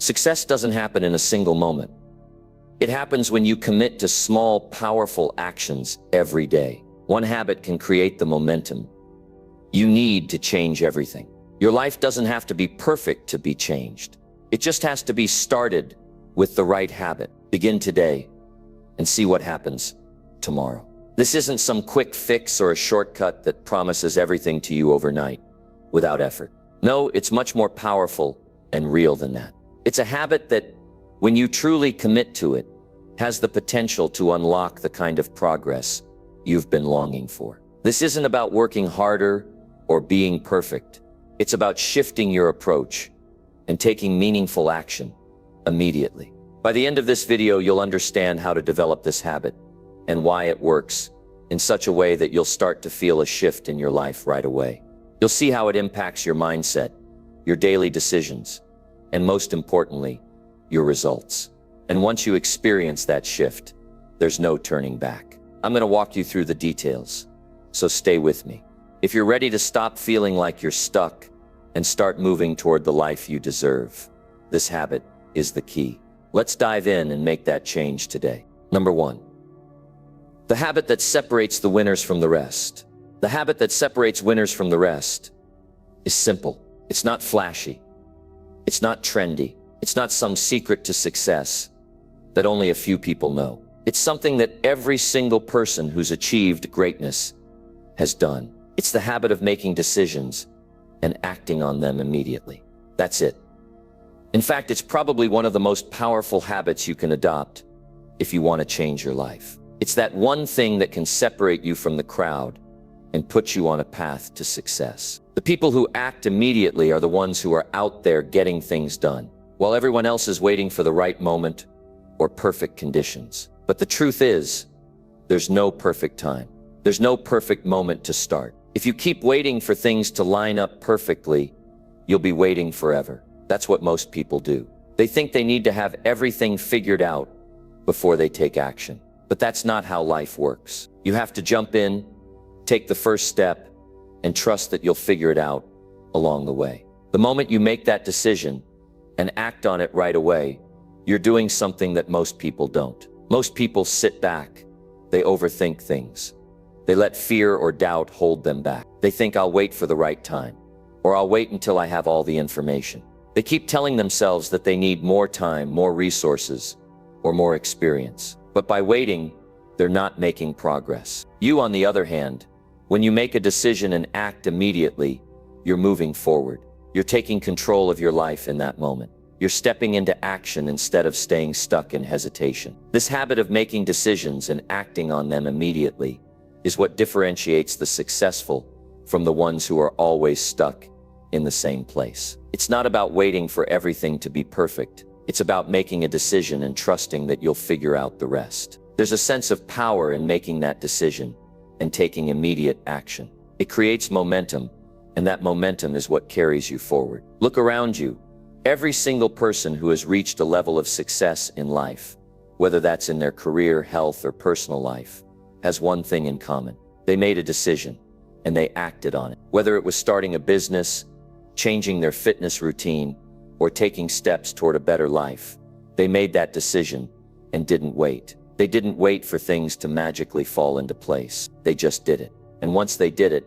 Success doesn't happen in a single moment. It happens when you commit to small, powerful actions every day. One habit can create the momentum you need to change everything. Your life doesn't have to be perfect to be changed. It just has to be started with the right habit. Begin today and see what happens tomorrow. This isn't some quick fix or a shortcut that promises everything to you overnight without effort. No, it's much more powerful and real than that. It's a habit that, when you truly commit to it, has the potential to unlock the kind of progress you've been longing for. This isn't about working harder or being perfect. It's about shifting your approach and taking meaningful action immediately. By the end of this video, you'll understand how to develop this habit and why it works in such a way that you'll start to feel a shift in your life right away. You'll see how it impacts your mindset, your daily decisions, and most importantly, your results. And once you experience that shift, there's no turning back. I'm going to walk you through the details, so stay with me. If you're ready to stop feeling like you're stuck and start moving toward the life you deserve, this habit is the key. Let's dive in and make that change today. Number 1, the habit that separates the winners from the rest. The habit that separates winners from the rest is simple. It's not flashy. It's not trendy. It's not some secret to success that only a few people know. It's something that every single person who's achieved greatness has done. It's the habit of making decisions and acting on them immediately. That's it. In fact, it's probably one of the most powerful habits you can adopt if you want to change your life. It's that one thing that can separate you from the crowd and put you on a path to success. The people who act immediately are the ones who are out there getting things done, while everyone else is waiting for the right moment or perfect conditions. But the truth is, there's no perfect time. There's no perfect moment to start. If you keep waiting for things to line up perfectly, you'll be waiting forever. That's what most people do. They think they need to have everything figured out before they take action. But that's not how life works. You have to jump in, take the first step, and trust that you'll figure it out along the way. The moment you make that decision and act on it right away, you're doing something that most people don't. Most people sit back. They overthink things. They let fear or doubt hold them back. They think, I'll wait for the right time, or I'll wait until I have all the information. They keep telling themselves that they need more time, more resources, or more experience. But by waiting, they're not making progress. You, on the other hand, when you make a decision and act immediately, you're moving forward. You're taking control of your life in that moment. You're stepping into action instead of staying stuck in hesitation. This habit of making decisions and acting on them immediately is what differentiates the successful from the ones who are always stuck in the same place. It's not about waiting for everything to be perfect. It's about making a decision and trusting that you'll figure out the rest. There's a sense of power in making that decision and taking immediate action. It creates momentum, and that momentum is what carries you forward. Look around you. Every single person who has reached a level of success in life, whether that's in their career, health, or personal life, has one thing in common. They made a decision, and they acted on it. Whether it was starting a business, changing their fitness routine, or taking steps toward a better life, they made that decision and didn't wait. They didn't wait for things to magically fall into place. They just did it. And once they did it,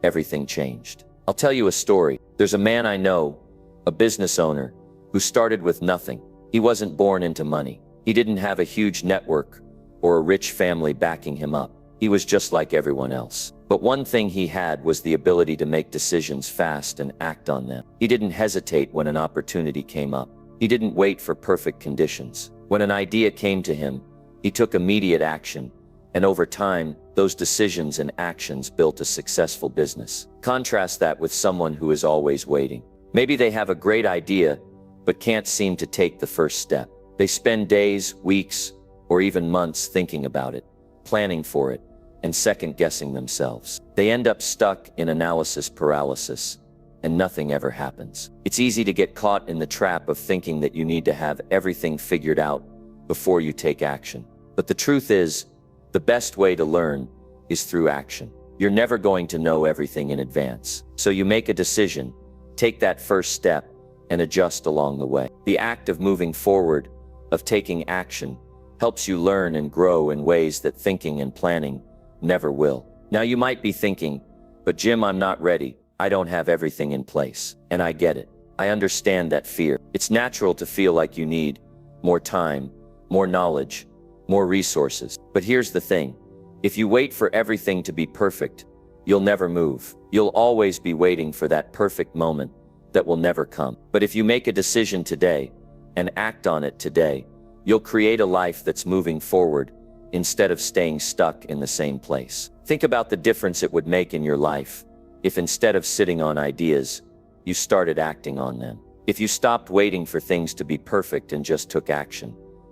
everything changed. I'll tell you a story. There's a man I know, a business owner, who started with nothing. He wasn't born into money. He didn't have a huge network or a rich family backing him up. He was just like everyone else. But one thing he had was the ability to make decisions fast and act on them. He didn't hesitate when an opportunity came up. He didn't wait for perfect conditions. When an idea came to him, he took immediate action, and over time, those decisions and actions built a successful business. Contrast that with someone who is always waiting. Maybe they have a great idea, but can't seem to take the first step. They spend days, weeks, or even months thinking about it, planning for it, and second-guessing themselves. They end up stuck in analysis paralysis, and nothing ever happens. It's easy to get caught in the trap of thinking that you need to have everything figured out before you take action. But the truth is, the best way to learn is through action. You're never going to know everything in advance. So you make a decision, take that first step, and adjust along the way. The act of moving forward, of taking action, helps you learn and grow in ways that thinking and planning never will. Now you might be thinking, but Jim, I'm not ready. I don't have everything in place. And I get it. I understand that fear. It's natural to feel like you need more time, more knowledge, more resources. But here's the thing. If you wait for everything to be perfect, you'll never move. You'll always be waiting for that perfect moment that will never come. But if you make a decision today and act on it today, you'll create a life that's moving forward instead of staying stuck in the same place. Think about the difference it would make in your life if instead of sitting on ideas, you started acting on them. If you stopped waiting for things to be perfect and just took action,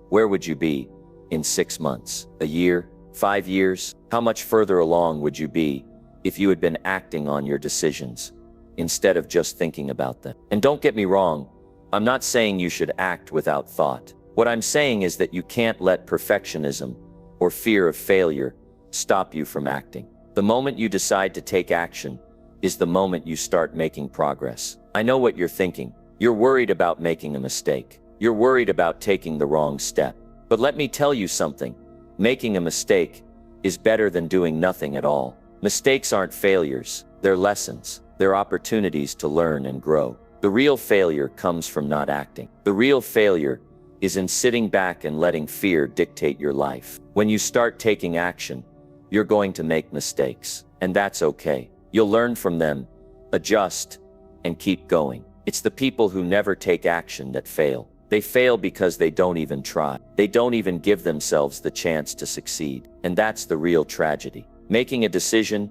where would you be in 6 months, a year, 5 years? How much further along would you be if you had been acting on your decisions instead of just thinking about them? And don't get me wrong, I'm not saying you should act without thought. What I'm saying is that you can't let perfectionism or fear of failure stop you from acting. The moment you decide to take action is the moment you start making progress. I know what you're thinking. You're worried about making a mistake. You're worried about taking the wrong step. But let me tell you something. Making a mistake is better than doing nothing at all. Mistakes aren't failures. They're lessons. They're opportunities to learn and grow. The real failure comes from not acting. The real failure is in sitting back and letting fear dictate your life. When you start taking action, you're going to make mistakes. And that's okay. You'll learn from them, adjust, and keep going. It's the people who never take action that fail. They fail because they don't even try. They don't even give themselves the chance to succeed. And that's the real tragedy. Making a decision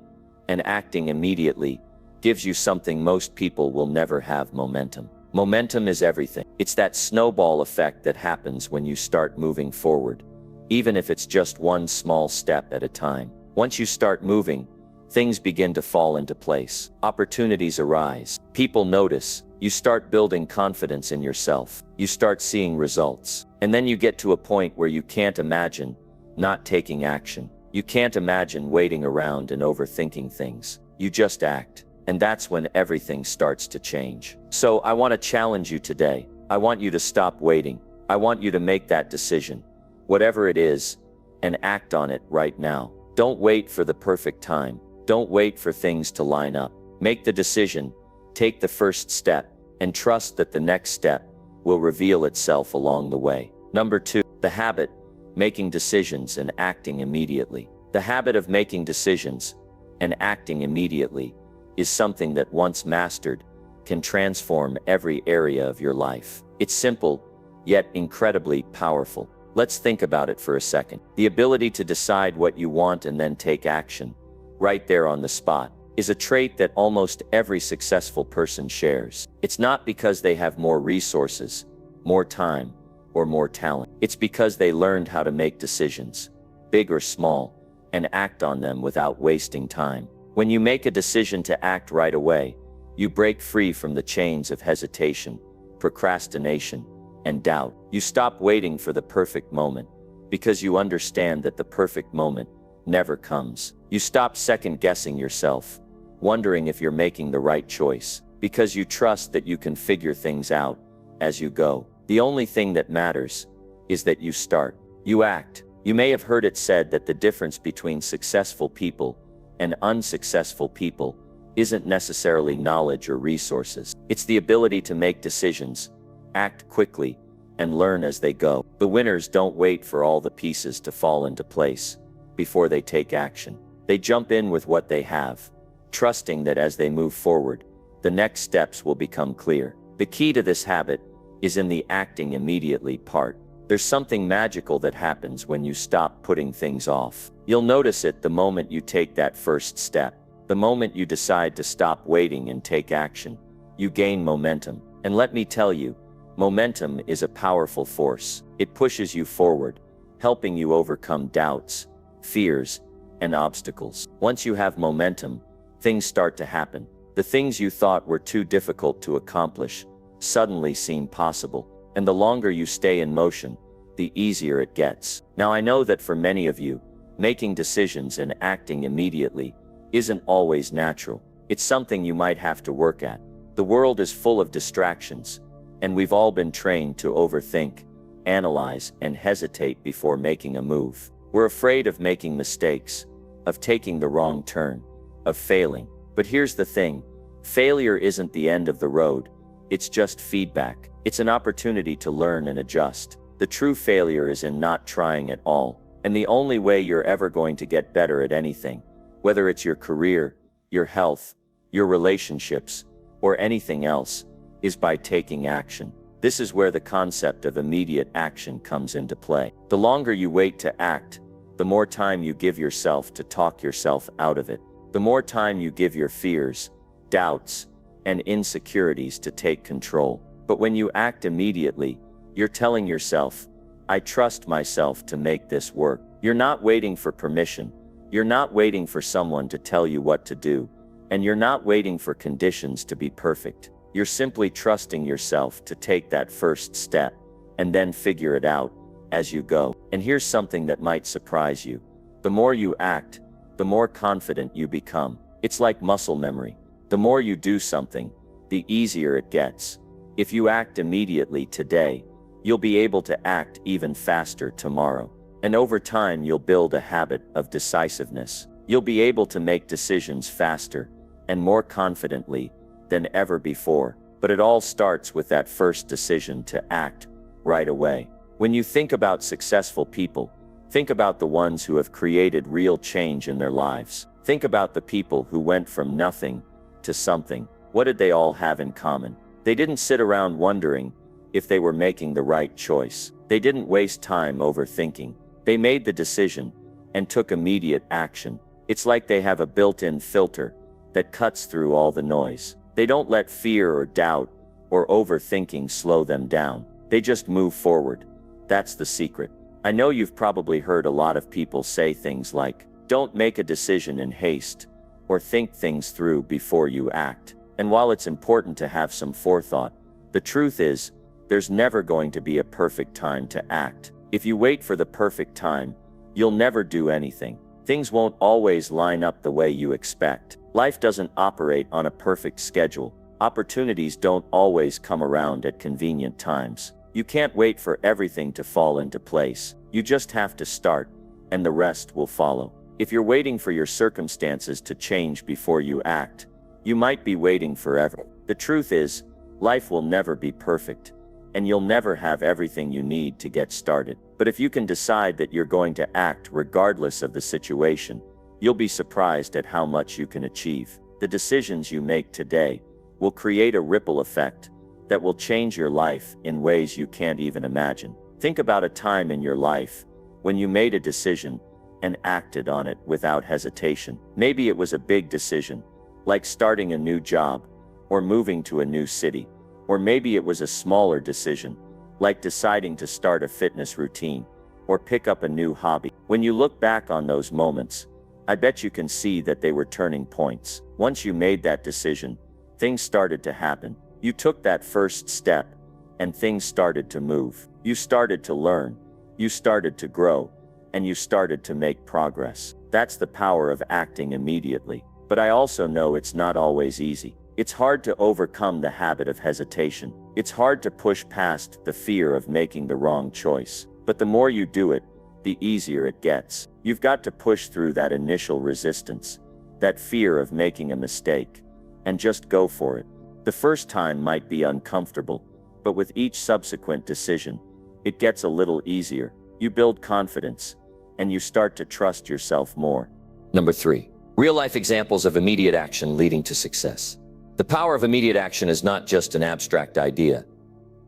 and acting immediately gives you something most people will never have: momentum. Momentum is everything. It's that snowball effect that happens when you start moving forward, even if it's just one small step at a time. Once you start moving, things begin to fall into place. Opportunities arise. People notice. You start building confidence in yourself. You start seeing results. And then you get to a point where you can't imagine not taking action. You can't imagine waiting around and overthinking things. You just act. And that's when everything starts to change. So I want to challenge you today. I want you to stop waiting. I want you to make that decision, whatever it is, and act on it right now. Don't wait for the perfect time. Don't wait for things to line up. Make the decision, take the first step, and trust that the next step will reveal itself along the way. Number 2, the habit, making decisions and acting immediately. The habit of making decisions and acting immediately is something that, once mastered, can transform every area of your life. It's simple, yet incredibly powerful. Let's think about it for a second. The ability to decide what you want and then take action, right there on the spot, is a trait that almost every successful person shares. It's not because they have more resources, more time, or more talent. It's because they learned how to make decisions, big or small, and act on them without wasting time. When you make a decision to act right away, you break free from the chains of hesitation, procrastination, and doubt. You stop waiting for the perfect moment because you understand that the perfect moment never comes. You stop second-guessing yourself, wondering if you're making the right choice, because you trust that you can figure things out as you go. The only thing that matters is that you start. You act. You may have heard it said that the difference between successful people and unsuccessful people isn't necessarily knowledge or resources. It's the ability to make decisions, act quickly, and learn as they go. The winners don't wait for all the pieces to fall into place before they take action. They jump in with what they have, trusting that as they move forward, the next steps will become clear. The key to this habit is in the acting immediately part. There's something magical that happens when you stop putting things off. You'll notice it the moment you take that first step. The moment you decide to stop waiting and take action, you gain momentum. And let me tell you, momentum is a powerful force. It pushes you forward, helping you overcome doubts, fears, and obstacles. Once you have momentum, things start to happen. The things you thought were too difficult to accomplish suddenly seem possible. And the longer you stay in motion, the easier it gets. Now, I know that for many of you, making decisions and acting immediately isn't always natural. It's something you might have to work at. The world is full of distractions, And we've all been trained to overthink, analyze, and hesitate before making a move. We're afraid of making mistakes, of taking the wrong turn, of failing. But here's the thing, failure isn't the end of the road. It's just feedback. It's an opportunity to learn and adjust. The true failure is in not trying at all. And the only way you're ever going to get better at anything, whether it's your career, your health, your relationships, or anything else, is by taking action. This is where the concept of immediate action comes into play. The longer you wait to act, the more time you give yourself to talk yourself out of it. The more time you give your fears, doubts, and insecurities to take control. But when you act immediately, you're telling yourself, I trust myself to make this work. You're not waiting for permission. You're not waiting for someone to tell you what to do. And you're not waiting for conditions to be perfect. You're simply trusting yourself to take that first step, and then figure it out as you go. And here's something that might surprise you. The more you act, the more confident you become. It's like muscle memory. The more you do something, the easier it gets. If you act immediately today, you'll be able to act even faster tomorrow. And over time, you'll build a habit of decisiveness. You'll be able to make decisions faster and more confidently than ever before. But it all starts with that first decision to act right away. When you think about successful people, think about the ones who have created real change in their lives. Think about the people who went from nothing to something. What did they all have in common? They didn't sit around wondering if they were making the right choice. They didn't waste time overthinking. They made the decision and took immediate action. It's like they have a built-in filter that cuts through all the noise. They don't let fear or doubt or overthinking slow them down. They just move forward. That's the secret. I know you've probably heard a lot of people say things like, don't make a decision in haste, or think things through before you act. And while it's important to have some forethought, the truth is, there's never going to be a perfect time to act. If you wait for the perfect time, you'll never do anything. Things won't always line up the way you expect. Life doesn't operate on a perfect schedule. Opportunities don't always come around at convenient times. You can't wait for everything to fall into place. You just have to start, and the rest will follow. If you're waiting for your circumstances to change before you act, you might be waiting forever. The truth is, life will never be perfect, and you'll never have everything you need to get started. But if you can decide that you're going to act regardless of the situation, you'll be surprised at how much you can achieve. The decisions you make today will create a ripple effect that will change your life in ways you can't even imagine. Think about a time in your life when you made a decision and acted on it without hesitation. Maybe it was a big decision, like starting a new job or moving to a new city. Or maybe it was a smaller decision, like deciding to start a fitness routine or pick up a new hobby. When you look back on those moments, I bet you can see that they were turning points. Once you made that decision, things started to happen. You took that first step, and things started to move. You started to learn, you started to grow, and you started to make progress. That's the power of acting immediately. But I also know it's not always easy. It's hard to overcome the habit of hesitation. It's hard to push past the fear of making the wrong choice. But the more you do it, the easier it gets. You've got to push through that initial resistance, that fear of making a mistake, and just go for it. The first time might be uncomfortable, but with each subsequent decision, it gets a little easier. You build confidence, and you start to trust yourself more. Number 3. Real-life examples of immediate action leading to success. The power of immediate action is not just an abstract idea.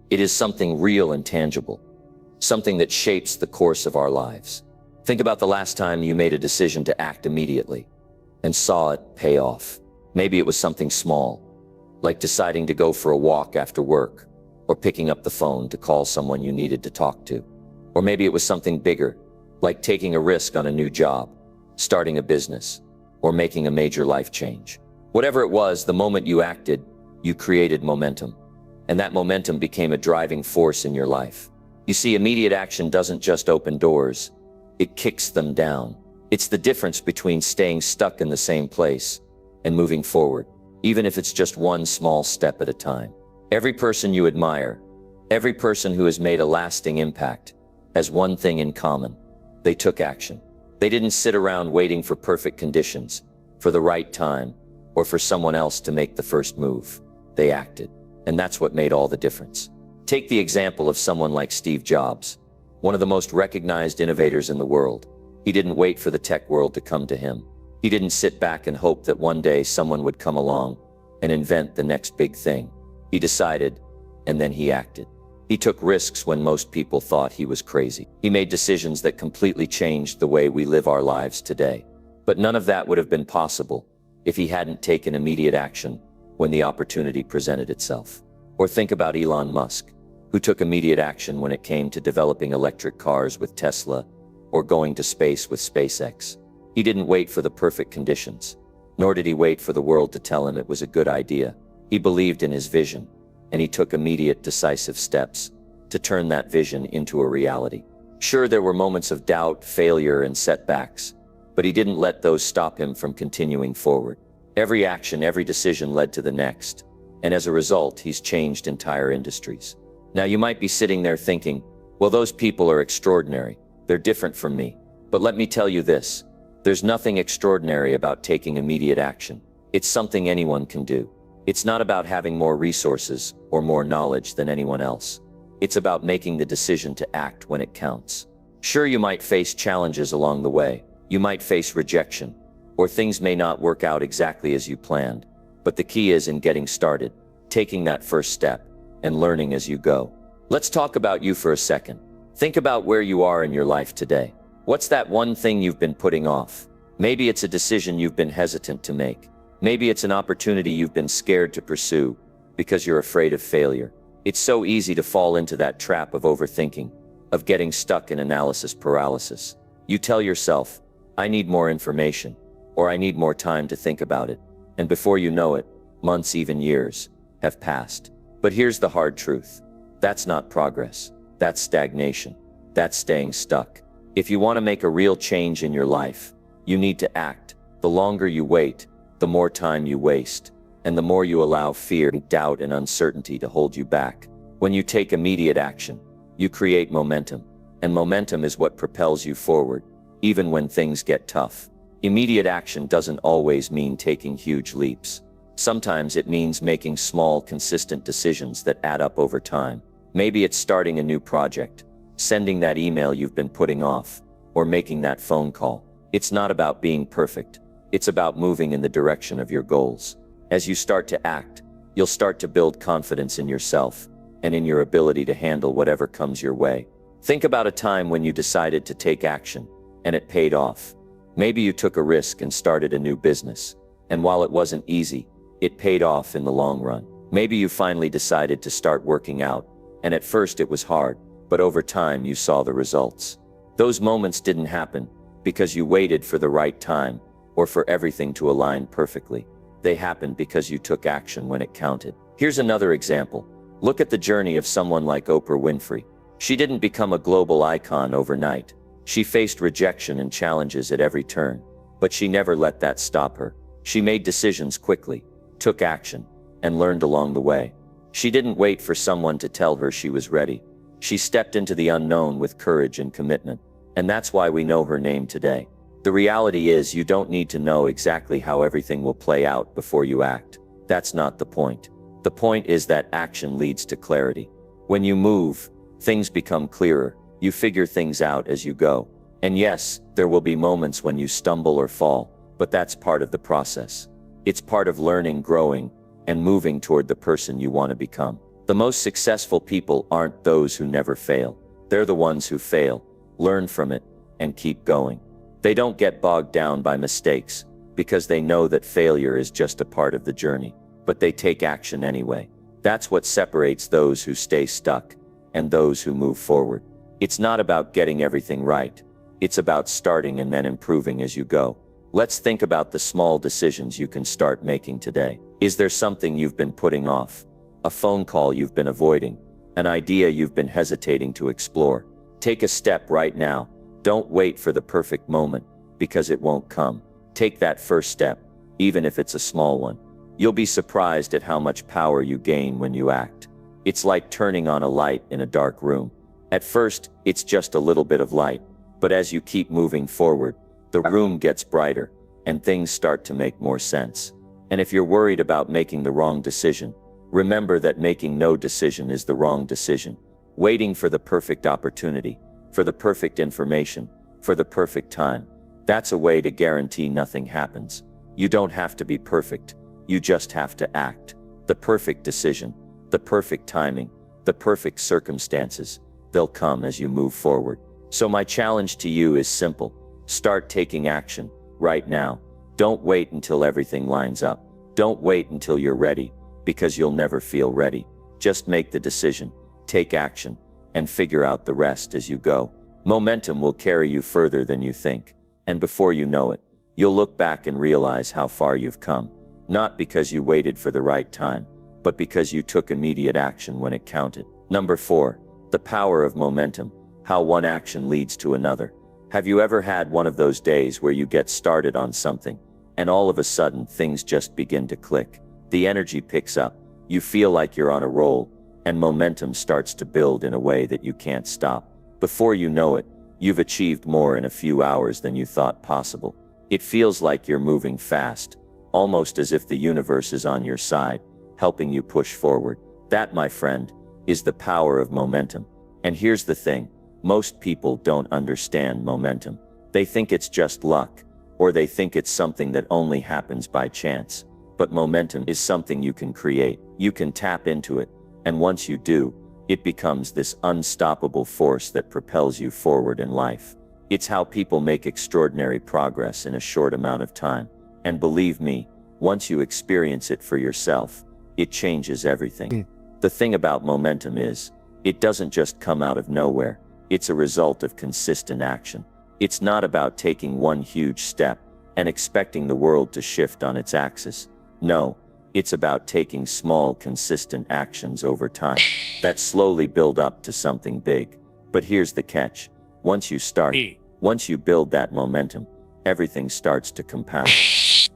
It is something real and tangible, something that shapes the course of our lives. Think about the last time you made a decision to act immediately and saw it pay off. Maybe it was something small, like deciding to go for a walk after work, or picking up the phone to call someone you needed to talk to. Or maybe it was something bigger, like taking a risk on a new job, starting a business, or making a major life change. Whatever it was, the moment you acted, you created momentum. And that momentum became a driving force in your life. You see, immediate action doesn't just open doors, it kicks them down. It's the difference between staying stuck in the same place and moving forward, even if it's just one small step at a time. Every person you admire, every person who has made a lasting impact, has one thing in common. They took action. They didn't sit around waiting for perfect conditions, for the right time, or for someone else to make the first move. They acted. And that's what made all the difference. Take the example of someone like Steve Jobs, one of the most recognized innovators in the world. He didn't wait for the tech world to come to him. He didn't sit back and hope that one day someone would come along and invent the next big thing. He decided, and then he acted. He took risks when most people thought he was crazy. He made decisions that completely changed the way we live our lives today. But none of that would have been possible if he hadn't taken immediate action when the opportunity presented itself. Or think about Elon Musk, who took immediate action when it came to developing electric cars with Tesla or going to space with SpaceX. He didn't wait for the perfect conditions, nor did he wait for the world to tell him it was a good idea. He believed in his vision, and he took immediate, decisive steps to turn that vision into a reality. Sure, there were moments of doubt, failure, and setbacks, but he didn't let those stop him from continuing forward. Every action, every decision led to the next, and as a result, he's changed entire industries. Now you might be sitting there thinking, well, those people are extraordinary. They're different from me. But let me tell you this, there's nothing extraordinary about taking immediate action. It's something anyone can do. It's not about having more resources or more knowledge than anyone else. It's about making the decision to act when it counts. Sure, you might face challenges along the way. You might face rejection, or things may not work out exactly as you planned. But the key is in getting started, taking that first step, and learning as you go. Let's talk about you for a second. Think about where you are in your life today. What's that one thing you've been putting off? Maybe it's a decision you've been hesitant to make. Maybe it's an opportunity you've been scared to pursue because you're afraid of failure. It's so easy to fall into that trap of overthinking, of getting stuck in analysis paralysis. You tell yourself, I need more information, or I need more time to think about it. And before you know it, months, even years, have passed. But here's the hard truth. That's not progress. That's stagnation. That's staying stuck. If you want to make a real change in your life, you need to act. The longer you wait, the more time you waste, and the more you allow fear, doubt, and uncertainty to hold you back. When you take immediate action, you create momentum, and momentum is what propels you forward, even when things get tough. Immediate action doesn't always mean taking huge leaps. Sometimes it means making small, consistent decisions that add up over time. Maybe it's starting a new project, sending that email you've been putting off, or making that phone call. It's not about being perfect. It's about moving in the direction of your goals. As you start to act, you'll start to build confidence in yourself and in your ability to handle whatever comes your way. Think about a time when you decided to take action and it paid off. Maybe you took a risk and started a new business, and while it wasn't easy, it paid off in the long run. Maybe you finally decided to start working out, and at first it was hard, but over time you saw the results. Those moments didn't happen because you waited for the right time or for everything to align perfectly. They happened because you took action when it counted. Here's another example. Look at the journey of someone like Oprah Winfrey. She didn't become a global icon overnight. She faced rejection and challenges at every turn, but she never let that stop her. She made decisions quickly, took action, and learned along the way. She didn't wait for someone to tell her she was ready. She stepped into the unknown with courage and commitment, and that's why we know her name today. The reality is, you don't need to know exactly how everything will play out before you act. That's not the point. The point is that action leads to clarity. When you move, things become clearer. You figure things out as you go. And yes, there will be moments when you stumble or fall, but that's part of the process. It's part of learning, growing, and moving toward the person you want to become. The most successful people aren't those who never fail. They're the ones who fail, learn from it, and keep going. They don't get bogged down by mistakes because they know that failure is just a part of the journey, but they take action anyway. That's what separates those who stay stuck and those who move forward. It's not about getting everything right. It's about starting and then improving as you go. Let's think about the small decisions you can start making today. Is there something you've been putting off? A phone call you've been avoiding? An idea you've been hesitating to explore? Take a step right now. Don't wait for the perfect moment, because it won't come. Take that first step, even if it's a small one. You'll be surprised at how much power you gain when you act. It's like turning on a light in a dark room. At first, it's just a little bit of light, but as you keep moving forward, the room gets brighter, and things start to make more sense. And if you're worried about making the wrong decision, remember that making no decision is the wrong decision. Waiting for the perfect opportunity, for the perfect information, for the perfect time, that's a way to guarantee nothing happens. You don't have to be perfect, you just have to act. The perfect decision, the perfect timing, the perfect circumstances, they'll come as you move forward. So my challenge to you is simple. Start taking action right now. Don't wait until everything lines up. Don't wait until you're ready, because you'll never feel ready. Just make the decision, take action, and figure out the rest as you go. Momentum will carry you further than you think. And before you know it, you'll look back and realize how far you've come. Not because you waited for the right time, but because you took immediate action when it counted. Number 4, the power of momentum. How one action leads to another. Have you ever had one of those days where you get started on something, and all of a sudden things just begin to click? The energy picks up, you feel like you're on a roll, and momentum starts to build in a way that you can't stop. Before you know it, you've achieved more in a few hours than you thought possible. It feels like you're moving fast, almost as if the universe is on your side, helping you push forward. That, my friend, is the power of momentum. And here's the thing. Most people don't understand momentum. They think it's just luck, or they think it's something that only happens by chance. But momentum is something you can create. You can tap into it, and once you do, it becomes this unstoppable force that propels you forward in life. It's how people make extraordinary progress in a short amount of time. And believe me, once you experience it for yourself, it changes everything. The thing about momentum is, it doesn't just come out of nowhere. It's a result of consistent action. It's not about taking one huge step and expecting the world to shift on its axis. No, it's about taking small, consistent actions over time that slowly build up to something big. But here's the catch. Once you start, once you build that momentum, everything starts to compound.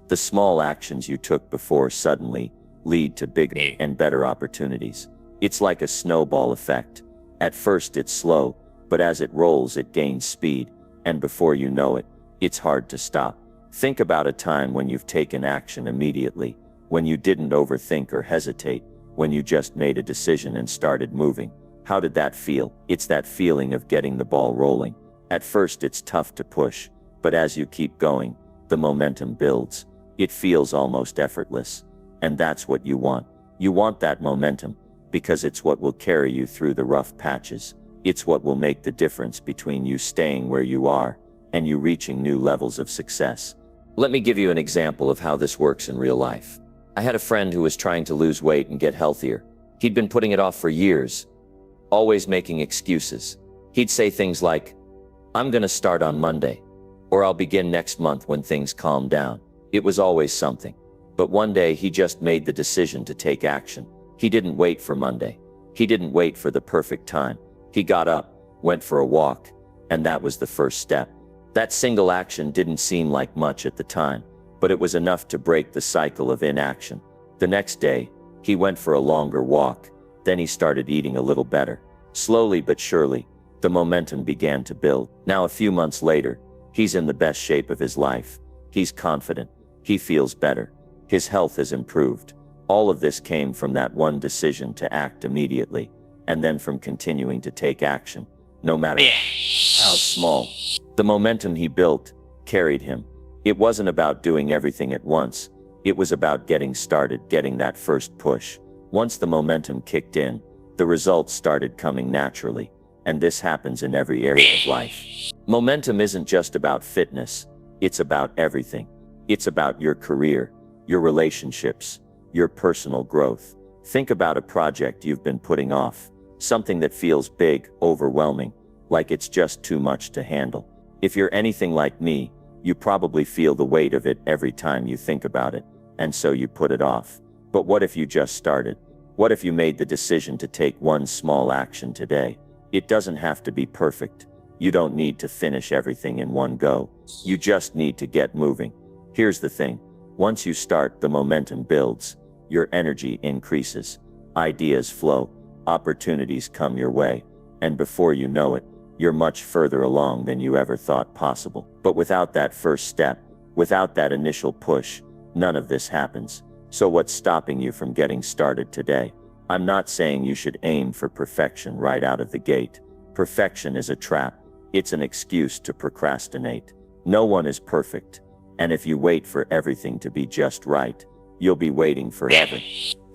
The small actions you took before suddenly lead to bigger and better opportunities. It's like a snowball effect. At first it's slow, but as it rolls it gains speed, and before you know it, it's hard to stop. Think about a time when you've taken action immediately, when you didn't overthink or hesitate, when you just made a decision and started moving. How did that feel? It's that feeling of getting the ball rolling. At first it's tough to push, but as you keep going, the momentum builds. It feels almost effortless. And that's what you want. You want that momentum, because it's what will carry you through the rough patches. It's what will make the difference between you staying where you are and you reaching new levels of success. Let me give you an example of how this works in real life. I had a friend who was trying to lose weight and get healthier. He'd been putting it off for years, always making excuses. He'd say things like, "I'm gonna start on Monday," or "I'll begin next month when things calm down." It was always something. But one day he just made the decision to take action. He didn't wait for Monday. He didn't wait for the perfect time. He got up, went for a walk, and that was the first step. That single action didn't seem like much at the time, but it was enough to break the cycle of inaction. The next day, he went for a longer walk. Then he started eating a little better. Slowly but surely, the momentum began to build. Now, a few months later, he's in the best shape of his life. He's confident. He feels better. His health has improved. All of this came from that one decision to act immediately, and then from continuing to take action, no matter how small. The momentum he built carried him. It wasn't about doing everything at once. It was about getting started, getting that first push. Once the momentum kicked in, the results started coming naturally, and this happens in every area of life. Momentum isn't just about fitness. It's about everything. It's about your career, your relationships, your personal growth. Think about a project you've been putting off, something that feels big, overwhelming, like it's just too much to handle. If you're anything like me, you probably feel the weight of it every time you think about it, and so you put it off. But what if you just started? What if you made the decision to take one small action today? It doesn't have to be perfect. You don't need to finish everything in one go. You just need to get moving. Here's the thing. Once you start, the momentum builds, your energy increases, ideas flow, opportunities come your way, and before you know it, you're much further along than you ever thought possible. But without that first step, without that initial push, none of this happens. So what's stopping you from getting started today? I'm not saying you should aim for perfection right out of the gate. Perfection is a trap. It's an excuse to procrastinate. No one is perfect. And if you wait for everything to be just right, you'll be waiting forever.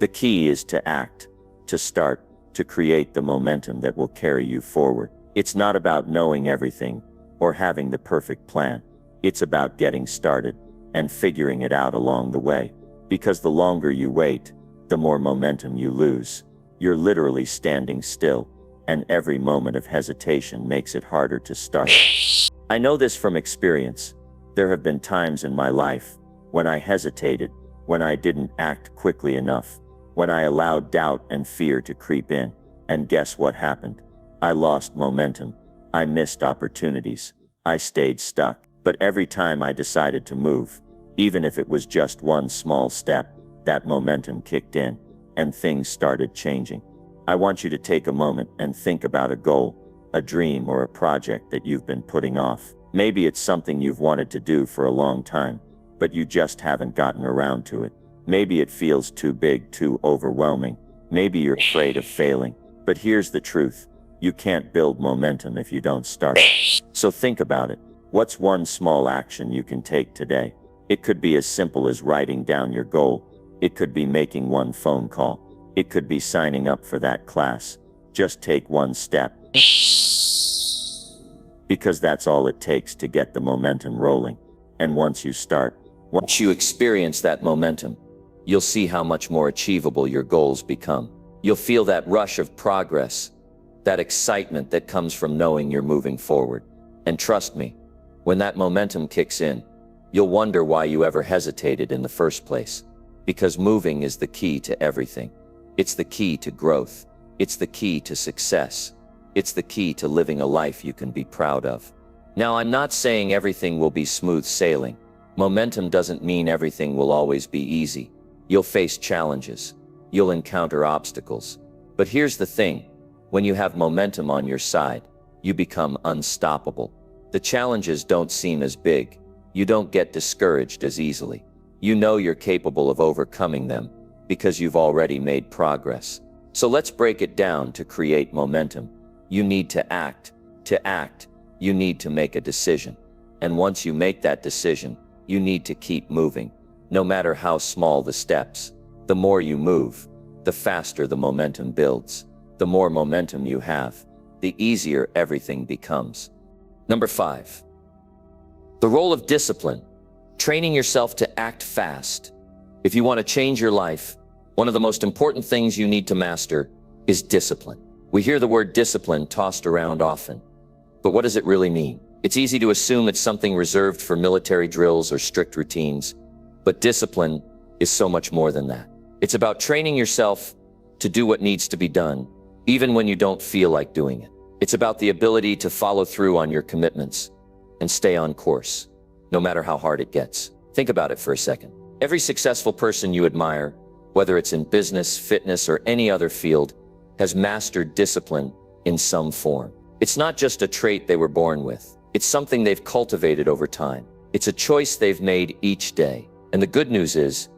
The key is to act, to start, to create the momentum that will carry you forward. It's not about knowing everything or having the perfect plan. It's about getting started and figuring it out along the way. Because the longer you wait, the more momentum you lose. You're literally standing still, and every moment of hesitation makes it harder to start. I know this from experience. There have been times in my life when I hesitated, when I didn't act quickly enough, when I allowed doubt and fear to creep in. And guess what happened? I lost momentum. I missed opportunities. I stayed stuck. But every time I decided to move, even if it was just one small step, that momentum kicked in, and things started changing. I want you to take a moment and think about a goal, a dream, or a project that you've been putting off. Maybe it's something you've wanted to do for a long time, but you just haven't gotten around to it. Maybe it feels too big, too overwhelming. Maybe you're afraid of failing. But here's the truth. You can't build momentum if you don't start. So think about it. What's one small action you can take today? It could be as simple as writing down your goal. It could be making one phone call. It could be signing up for that class. Just take one step. Because that's all it takes to get the momentum rolling. And once you start, Once you experience that momentum, you'll see how much more achievable your goals become. You'll feel that rush of progress, that excitement that comes from knowing you're moving forward. And trust me, when that momentum kicks in, you'll wonder why you ever hesitated in the first place. Because moving is the key to everything. It's the key to growth. It's the key to success. It's the key to living a life you can be proud of. Now, I'm not saying everything will be smooth sailing. Momentum doesn't mean everything will always be easy. You'll face challenges. You'll encounter obstacles. But here's the thing. When you have momentum on your side, you become unstoppable. The challenges don't seem as big. You don't get discouraged as easily. You know you're capable of overcoming them because you've already made progress. So let's break it down to create momentum. You need to act. To act, you need to make a decision. And once you make that decision, you need to keep moving. No matter how small the steps, the more you move, the faster the momentum builds. The more momentum you have, the easier everything becomes. Number 5. The role of discipline. Training yourself to act fast. If you want to change your life, one of the most important things you need to master is discipline. We hear the word discipline tossed around often. But what does it really mean? It's easy to assume it's something reserved for military drills or strict routines. But discipline is so much more than that. It's about training yourself to do what needs to be done, even when you don't feel like doing it. It's about the ability to follow through on your commitments and stay on course, no matter how hard it gets. Think about it for a second. Every successful person you admire, whether it's in business, fitness, or any other field, has mastered discipline in some form. It's not just a trait they were born with. It's something they've cultivated over time. It's a choice they've made each day. And the good news is,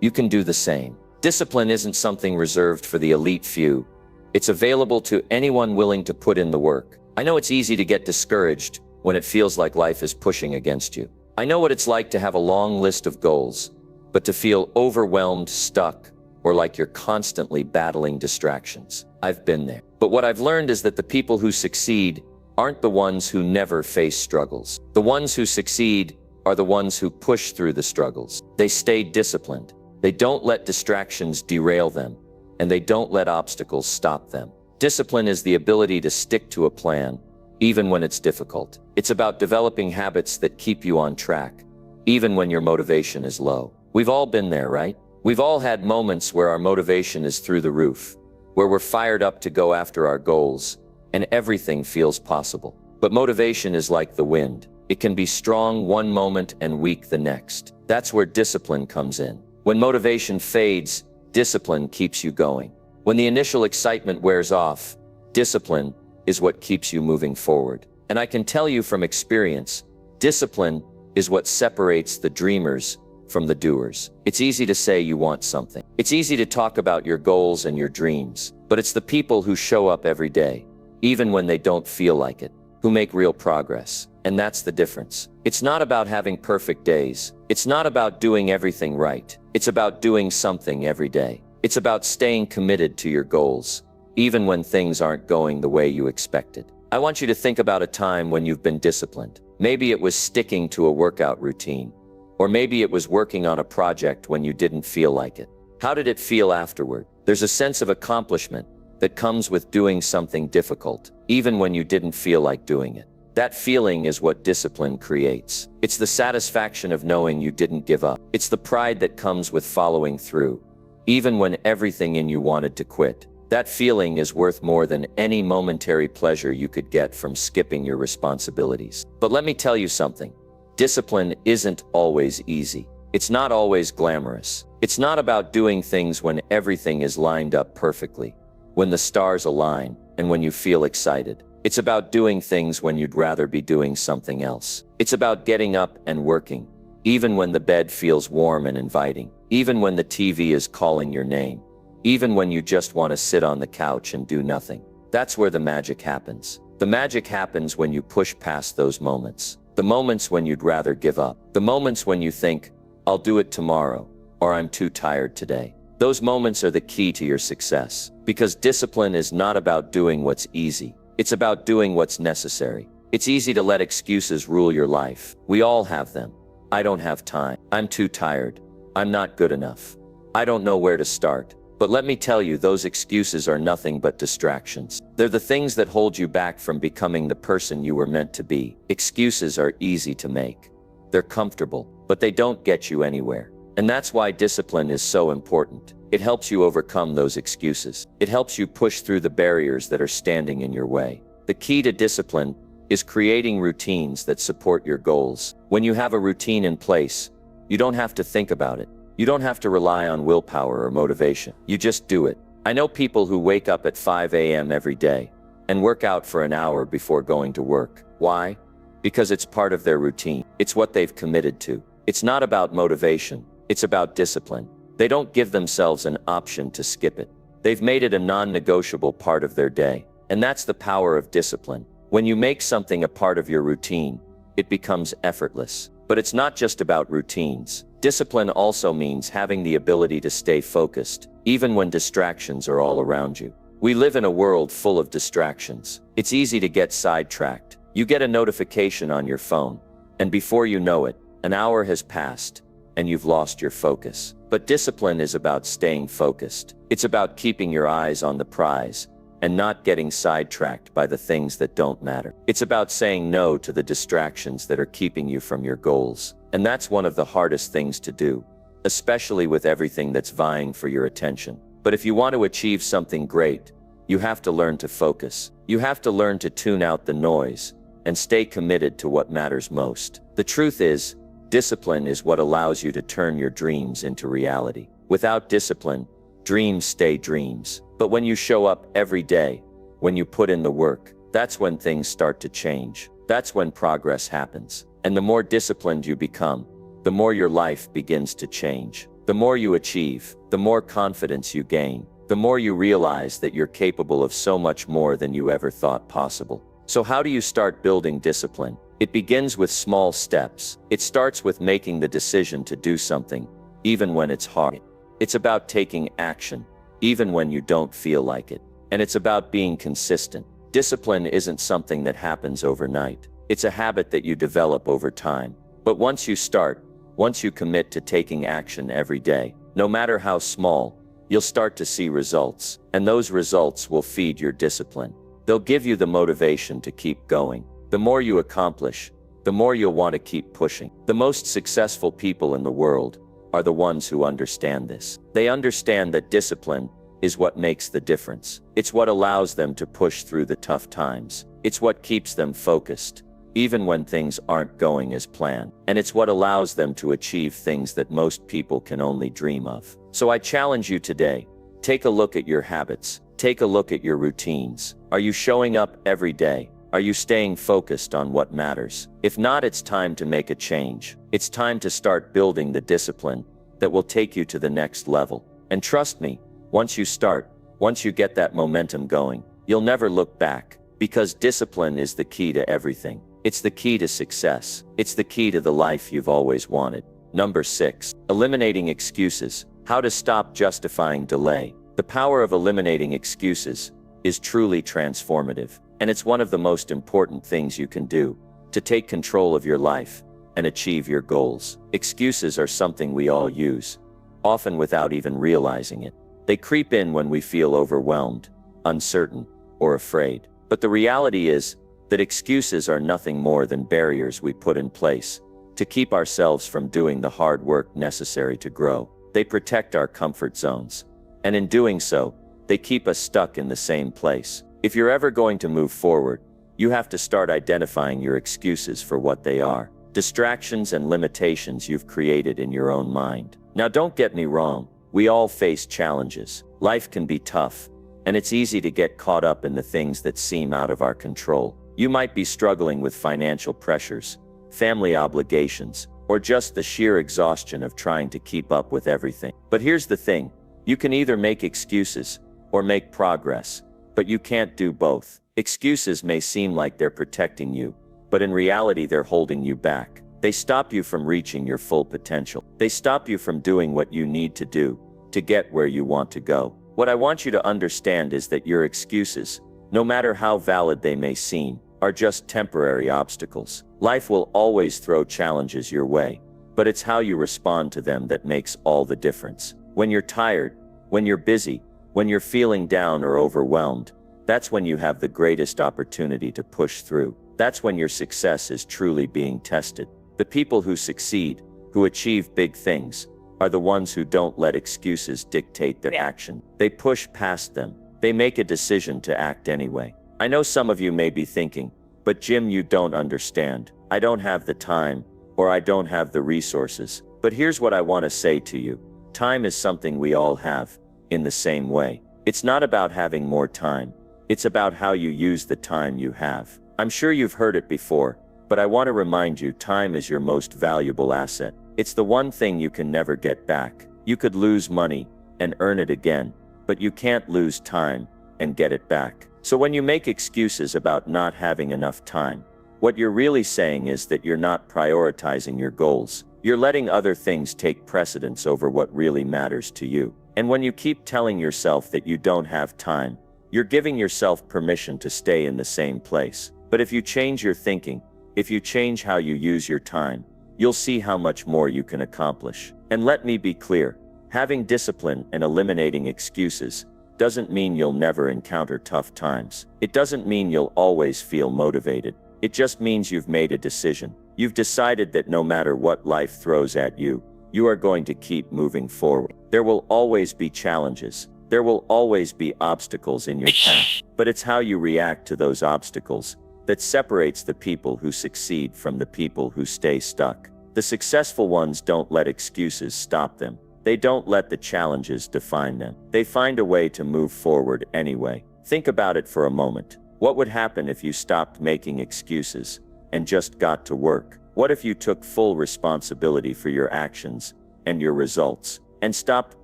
you can do the same. Discipline isn't something reserved for the elite few. It's available to anyone willing to put in the work. I know it's easy to get discouraged when it feels like life is pushing against you. I know what it's like to have a long list of goals, but to feel overwhelmed, stuck, or like you're constantly battling distractions. I've been there. But what I've learned is that the people who succeed aren't the ones who never face struggles. The ones who succeed are the ones who push through the struggles. They stay disciplined. They don't let distractions derail them, and they don't let obstacles stop them. Discipline is the ability to stick to a plan, even when it's difficult. It's about developing habits that keep you on track, even when your motivation is low. We've all been there, right? We've all had moments where our motivation is through the roof, where we're fired up to go after our goals, and everything feels possible. But motivation is like the wind. It can be strong one moment and weak the next. That's where discipline comes in. When motivation fades, discipline keeps you going. When the initial excitement wears off, discipline is what keeps you moving forward. And I can tell you from experience, discipline is what separates the dreamers from the doers. It's easy to say you want something. It's easy to talk about your goals and your dreams, but it's the people who show up every day, even when they don't feel like it, who make real progress. And that's the difference. It's not about having perfect days. It's not about doing everything right. It's about doing something every day. It's about staying committed to your goals, even when things aren't going the way you expected. I want you to think about a time when you've been disciplined. Maybe it was sticking to a workout routine, or maybe it was working on a project when you didn't feel like it. How did it feel afterward? There's a sense of accomplishment that comes with doing something difficult, even when you didn't feel like doing it. That feeling is what discipline creates. It's the satisfaction of knowing you didn't give up. It's the pride that comes with following through, even when everything in you wanted to quit. That feeling is worth more than any momentary pleasure you could get from skipping your responsibilities. But let me tell you something. Discipline isn't always easy. It's not always glamorous. It's not about doing things when everything is lined up perfectly, when the stars align, and when you feel excited. It's about doing things when you'd rather be doing something else. It's about getting up and working, even when the bed feels warm and inviting, even when the TV is calling your name, even when you just want to sit on the couch and do nothing. That's where the magic happens. The magic happens when you push past those moments. The moments when you'd rather give up. The moments when you think, I'll do it tomorrow, or I'm too tired today. Those moments are the key to your success. Because discipline is not about doing what's easy. It's about doing what's necessary. It's easy to let excuses rule your life. We all have them. I don't have time. I'm too tired. I'm not good enough. I don't know where to start. But let me tell you, those excuses are nothing but distractions. They're the things that hold you back from becoming the person you were meant to be. Excuses are easy to make. They're comfortable, but they don't get you anywhere. And that's why discipline is so important. It helps you overcome those excuses. It helps you push through the barriers that are standing in your way. The key to discipline is creating routines that support your goals. When you have a routine in place, you don't have to think about it. You don't have to rely on willpower or motivation. You just do it. I know people who wake up at 5 a.m. every day and work out for an hour before going to work. Why? Because it's part of their routine. It's what they've committed to. It's not about motivation. It's about discipline. They don't give themselves an option to skip it. They've made it a non-negotiable part of their day. And that's the power of discipline. When you make something a part of your routine, it becomes effortless. But it's not just about routines. Discipline also means having the ability to stay focused, even when distractions are all around you. We live in a world full of distractions. It's easy to get sidetracked. You get a notification on your phone, and before you know it, an hour has passed, and you've lost your focus. But discipline is about staying focused. It's about keeping your eyes on the prize, and not getting sidetracked by the things that don't matter. It's about saying no to the distractions that are keeping you from your goals. And that's one of the hardest things to do, especially with everything that's vying for your attention. But if you want to achieve something great, you have to learn to focus. You have to learn to tune out the noise and stay committed to what matters most. The truth is, discipline is what allows you to turn your dreams into reality. Without discipline, dreams stay dreams. But when you show up every day, when you put in the work, that's when things start to change. That's when progress happens. And the more disciplined you become, the more your life begins to change. The more you achieve, the more confidence you gain, the more you realize that you're capable of so much more than you ever thought possible. So how do you start building discipline? It begins with small steps. It starts with making the decision to do something, even when it's hard. It's about taking action, even when you don't feel like it. And it's about being consistent. Discipline isn't something that happens overnight. It's a habit that you develop over time. But once you start, once you commit to taking action every day, no matter how small, you'll start to see results. And those results will feed your discipline. They'll give you the motivation to keep going. The more you accomplish, the more you'll want to keep pushing. The most successful people in the world are the ones who understand this. They understand that discipline is what makes the difference. It's what allows them to push through the tough times. It's what keeps them focused, even when things aren't going as planned. And it's what allows them to achieve things that most people can only dream of. So I challenge you today, take a look at your habits. Take a look at your routines. Are you showing up every day? Are you staying focused on what matters? If not, it's time to make a change. It's time to start building the discipline that will take you to the next level. And trust me, once you start, once you get that momentum going, you'll never look back, because discipline is the key to everything. It's the key to success. It's the key to the life you've always wanted. Number 6, eliminating excuses. How to stop justifying delay. The power of eliminating excuses is truly transformative, and it's one of the most important things you can do to take control of your life and achieve your goals. Excuses are something we all use, often without even realizing it. They creep in when we feel overwhelmed, uncertain, or afraid. But the reality is that excuses are nothing more than barriers we put in place to keep ourselves from doing the hard work necessary to grow. They protect our comfort zones, and in doing so, they keep us stuck in the same place. If you're ever going to move forward, you have to start identifying your excuses for what they are. Distractions and limitations you've created in your own mind. Now, don't get me wrong, we all face challenges. Life can be tough, and it's easy to get caught up in the things that seem out of our control. You might be struggling with financial pressures, family obligations, or just the sheer exhaustion of trying to keep up with everything. But here's the thing. You can either make excuses or make progress, but you can't do both. Excuses may seem like they're protecting you, but in reality they're holding you back. They stop you from reaching your full potential. They stop you from doing what you need to do to get where you want to go. What I want you to understand is that your excuses, no matter how valid they may seem, are just temporary obstacles. Life will always throw challenges your way, but it's how you respond to them that makes all the difference. When you're tired, when you're busy, when you're feeling down or overwhelmed, that's when you have the greatest opportunity to push through. That's when your success is truly being tested. The people who succeed, who achieve big things, are the ones who don't let excuses dictate their action. They push past them. They make a decision to act anyway. I know some of you may be thinking, but Jim, you don't understand. I don't have the time, or I don't have the resources. But here's what I want to say to you. Time is something we all have, in the same way. It's not about having more time. It's about how you use the time you have. I'm sure you've heard it before, but I want to remind you, time is your most valuable asset. It's the one thing you can never get back. You could lose money and earn it again, but you can't lose time and get it back. So when you make excuses about not having enough time, what you're really saying is that you're not prioritizing your goals. You're letting other things take precedence over what really matters to you. And when you keep telling yourself that you don't have time, you're giving yourself permission to stay in the same place. But if you change your thinking, if you change how you use your time, you'll see how much more you can accomplish. And let me be clear, having discipline and eliminating excuses doesn't mean you'll never encounter tough times. It doesn't mean you'll always feel motivated. It just means you've made a decision. You've decided that no matter what life throws at you, you are going to keep moving forward. There will always be challenges. There will always be obstacles in your path. But it's how you react to those obstacles that separates the people who succeed from the people who stay stuck. The successful ones don't let excuses stop them. They don't let the challenges define them. They find a way to move forward anyway. Think about it for a moment. What would happen if you stopped making excuses and just got to work? What if you took full responsibility for your actions and your results and stopped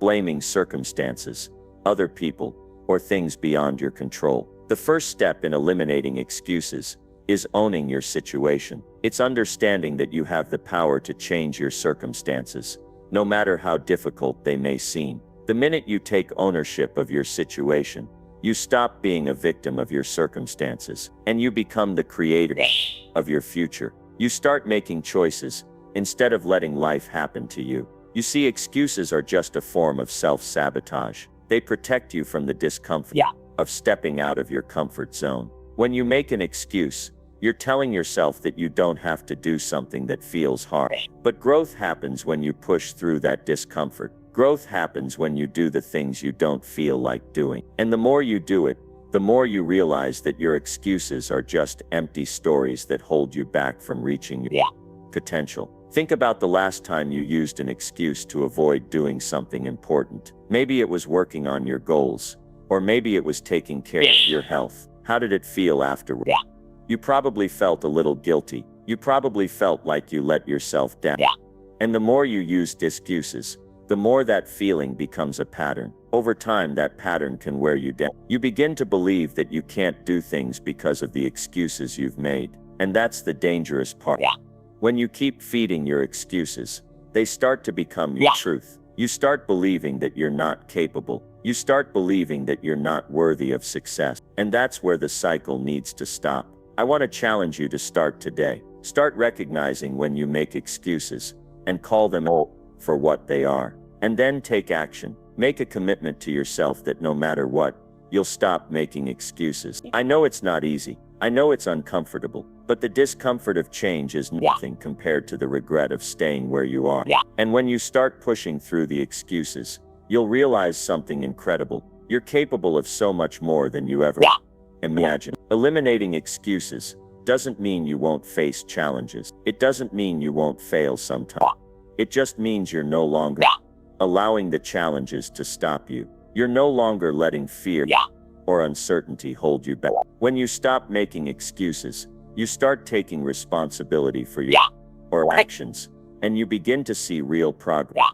blaming circumstances, other people, or things beyond your control? The first step in eliminating excuses is owning your situation. It's understanding that you have the power to change your circumstances, no matter how difficult they may seem. The minute you take ownership of your situation, you stop being a victim of your circumstances, and you become the creator of your future. You start making choices instead of letting life happen to you. You see, excuses are just a form of self-sabotage. They protect you from the discomfort of stepping out of your comfort zone. When you make an excuse, you're telling yourself that you don't have to do something that feels hard. But growth happens when you push through that discomfort. Growth happens when you do the things you don't feel like doing. And the more you do it, the more you realize that your excuses are just empty stories that hold you back from reaching your potential. Think about the last time you used an excuse to avoid doing something important. Maybe it was working on your goals, or maybe it was taking care of your health. How did it feel afterward? You probably felt a little guilty. You probably felt like you let yourself down. And the more you used excuses, the more that feeling becomes a pattern. Over time, that pattern can wear you down. You begin to believe that you can't do things because of the excuses you've made. And that's the dangerous part. When you keep feeding your excuses, they start to become your truth. You start believing that you're not capable. You start believing that you're not worthy of success. And that's where the cycle needs to stop. I want to challenge you to start today. Start recognizing when you make excuses and call them out for what they are. And then take action. Make a commitment to yourself that no matter what, you'll stop making excuses. I know it's not easy. I know it's uncomfortable, but the discomfort of change is nothing compared to the regret of staying where you are. And when you start pushing through the excuses, you'll realize something incredible. You're capable of so much more than you ever imagined. Eliminating excuses doesn't mean you won't face challenges. It doesn't mean you won't fail sometime. It just means you're no longer allowing the challenges to stop you. You're no longer letting fear or uncertainty hold you back. When you stop making excuses, you start taking responsibility for your actions, and you begin to see real progress.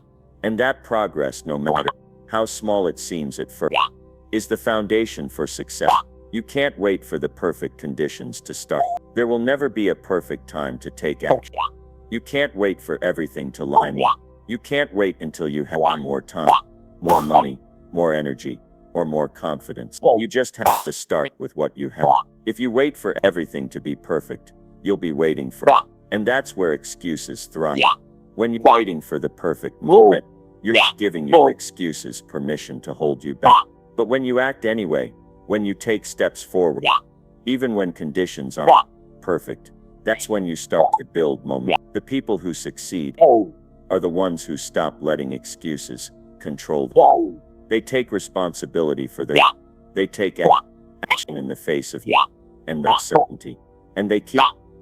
And that progress, no matter how small it seems at first, is the foundation for success. You can't wait for the perfect conditions to start. There will never be a perfect time to take action. You can't wait for everything to line up. You can't wait until you have more time, more money, more energy, or more confidence. You just have to start with what you have. If you wait for everything to be perfect, you'll be waiting for it. And that's where excuses thrive. When you're waiting for the perfect moment, you're giving your excuses permission to hold you back. But when you act anyway, when you take steps forward, even when conditions aren't perfect, that's when you start to build momentum. The people who succeed are the ones who stop letting excuses control them. They take responsibility for their they take action in the face of and uncertainty, and they keep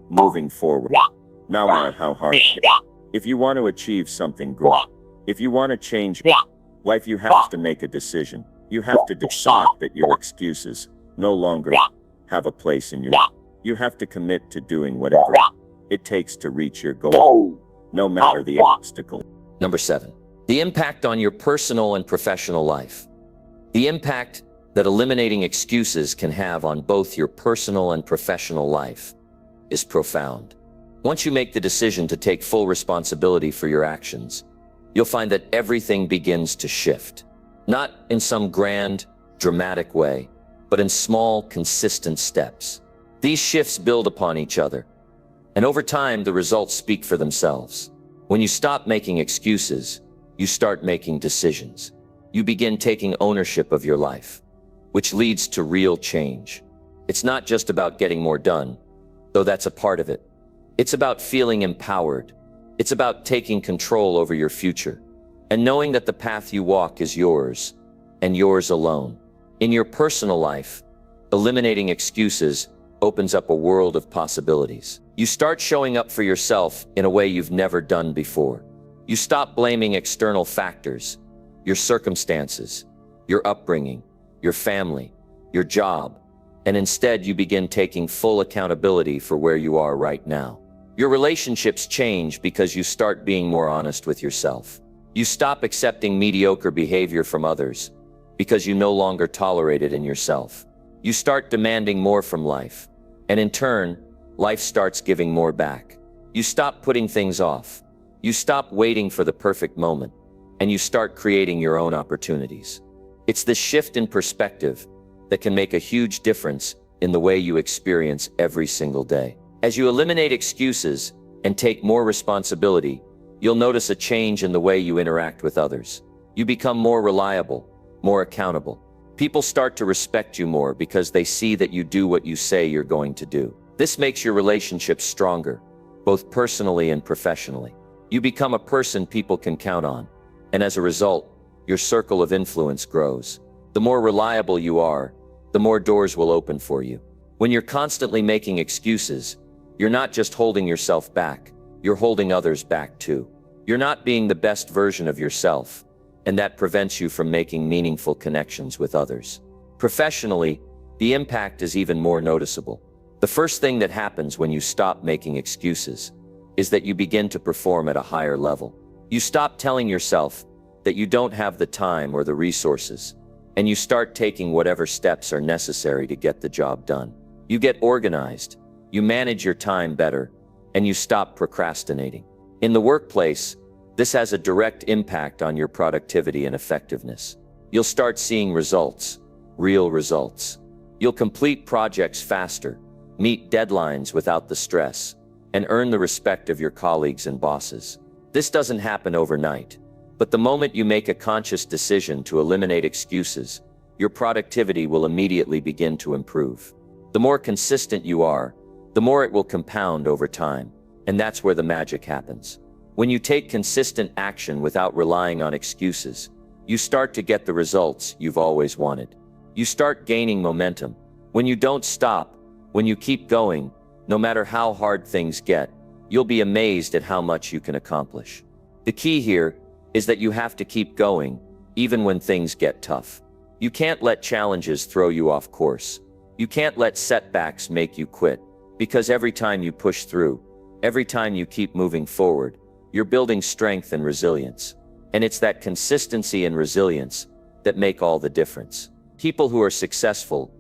moving forward, no matter how hard it is. If you want to achieve something great, if you want to change life, you have to make a decision. You have to decide that your excuses no longer have a place in your life. You have to commit to doing whatever it takes to reach your goal, no matter the obstacle. Number 7, the impact on your personal and professional life. The impact that eliminating excuses can have on both your personal and professional life is profound. Once you make the decision to take full responsibility for your actions, you'll find that everything begins to shift. Not in some grand, dramatic way, but in small, consistent steps. These shifts build upon each other, and over time, the results speak for themselves. When you stop making excuses, you start making decisions. You begin taking ownership of your life, which leads to real change. It's not just about getting more done, though that's a part of it. It's about feeling empowered. It's about taking control over your future and knowing that the path you walk is yours and yours alone. In your personal life, eliminating excuses opens up a world of possibilities. You start showing up for yourself in a way you've never done before. You stop blaming external factors, your circumstances, your upbringing, your family, your job, and instead you begin taking full accountability for where you are right now. Your relationships change because you start being more honest with yourself. You stop accepting mediocre behavior from others because you no longer tolerate it in yourself. You start demanding more from life, and in turn, life starts giving more back. You stop putting things off. You stop waiting for the perfect moment, and you start creating your own opportunities. It's this shift in perspective that can make a huge difference in the way you experience every single day. As you eliminate excuses and take more responsibility, you'll notice a change in the way you interact with others. You become more reliable, more accountable. People start to respect you more because they see that you do what you say you're going to do. This makes your relationships stronger, both personally and professionally. You become a person people can count on, and as a result, your circle of influence grows. The more reliable you are, the more doors will open for you. When you're constantly making excuses, you're not just holding yourself back, you're holding others back too. You're not being the best version of yourself, and that prevents you from making meaningful connections with others. Professionally, the impact is even more noticeable. The first thing that happens when you stop making excuses is that you begin to perform at a higher level. You stop telling yourself that you don't have the time or the resources, and you start taking whatever steps are necessary to get the job done. You get organized, you manage your time better, and you stop procrastinating. In the workplace, this has a direct impact on your productivity and effectiveness. You'll start seeing results, real results. You'll complete projects faster, meet deadlines without the stress, and earn the respect of your colleagues and bosses. This doesn't happen overnight, but the moment you make a conscious decision to eliminate excuses, your productivity will immediately begin to improve. The more consistent you are, the more it will compound over time, and that's where the magic happens. When you take consistent action without relying on excuses, you start to get the results you've always wanted. You start gaining momentum. When you don't stop, when you keep going, no matter how hard things get, you'll be amazed at how much you can accomplish. The key here is that you have to keep going, even when things get tough. You can't let challenges throw you off course. You can't let setbacks make you quit, because every time you push through, every time you keep moving forward, you're building strength and resilience. And it's that consistency and resilience that make all the difference. People who are successful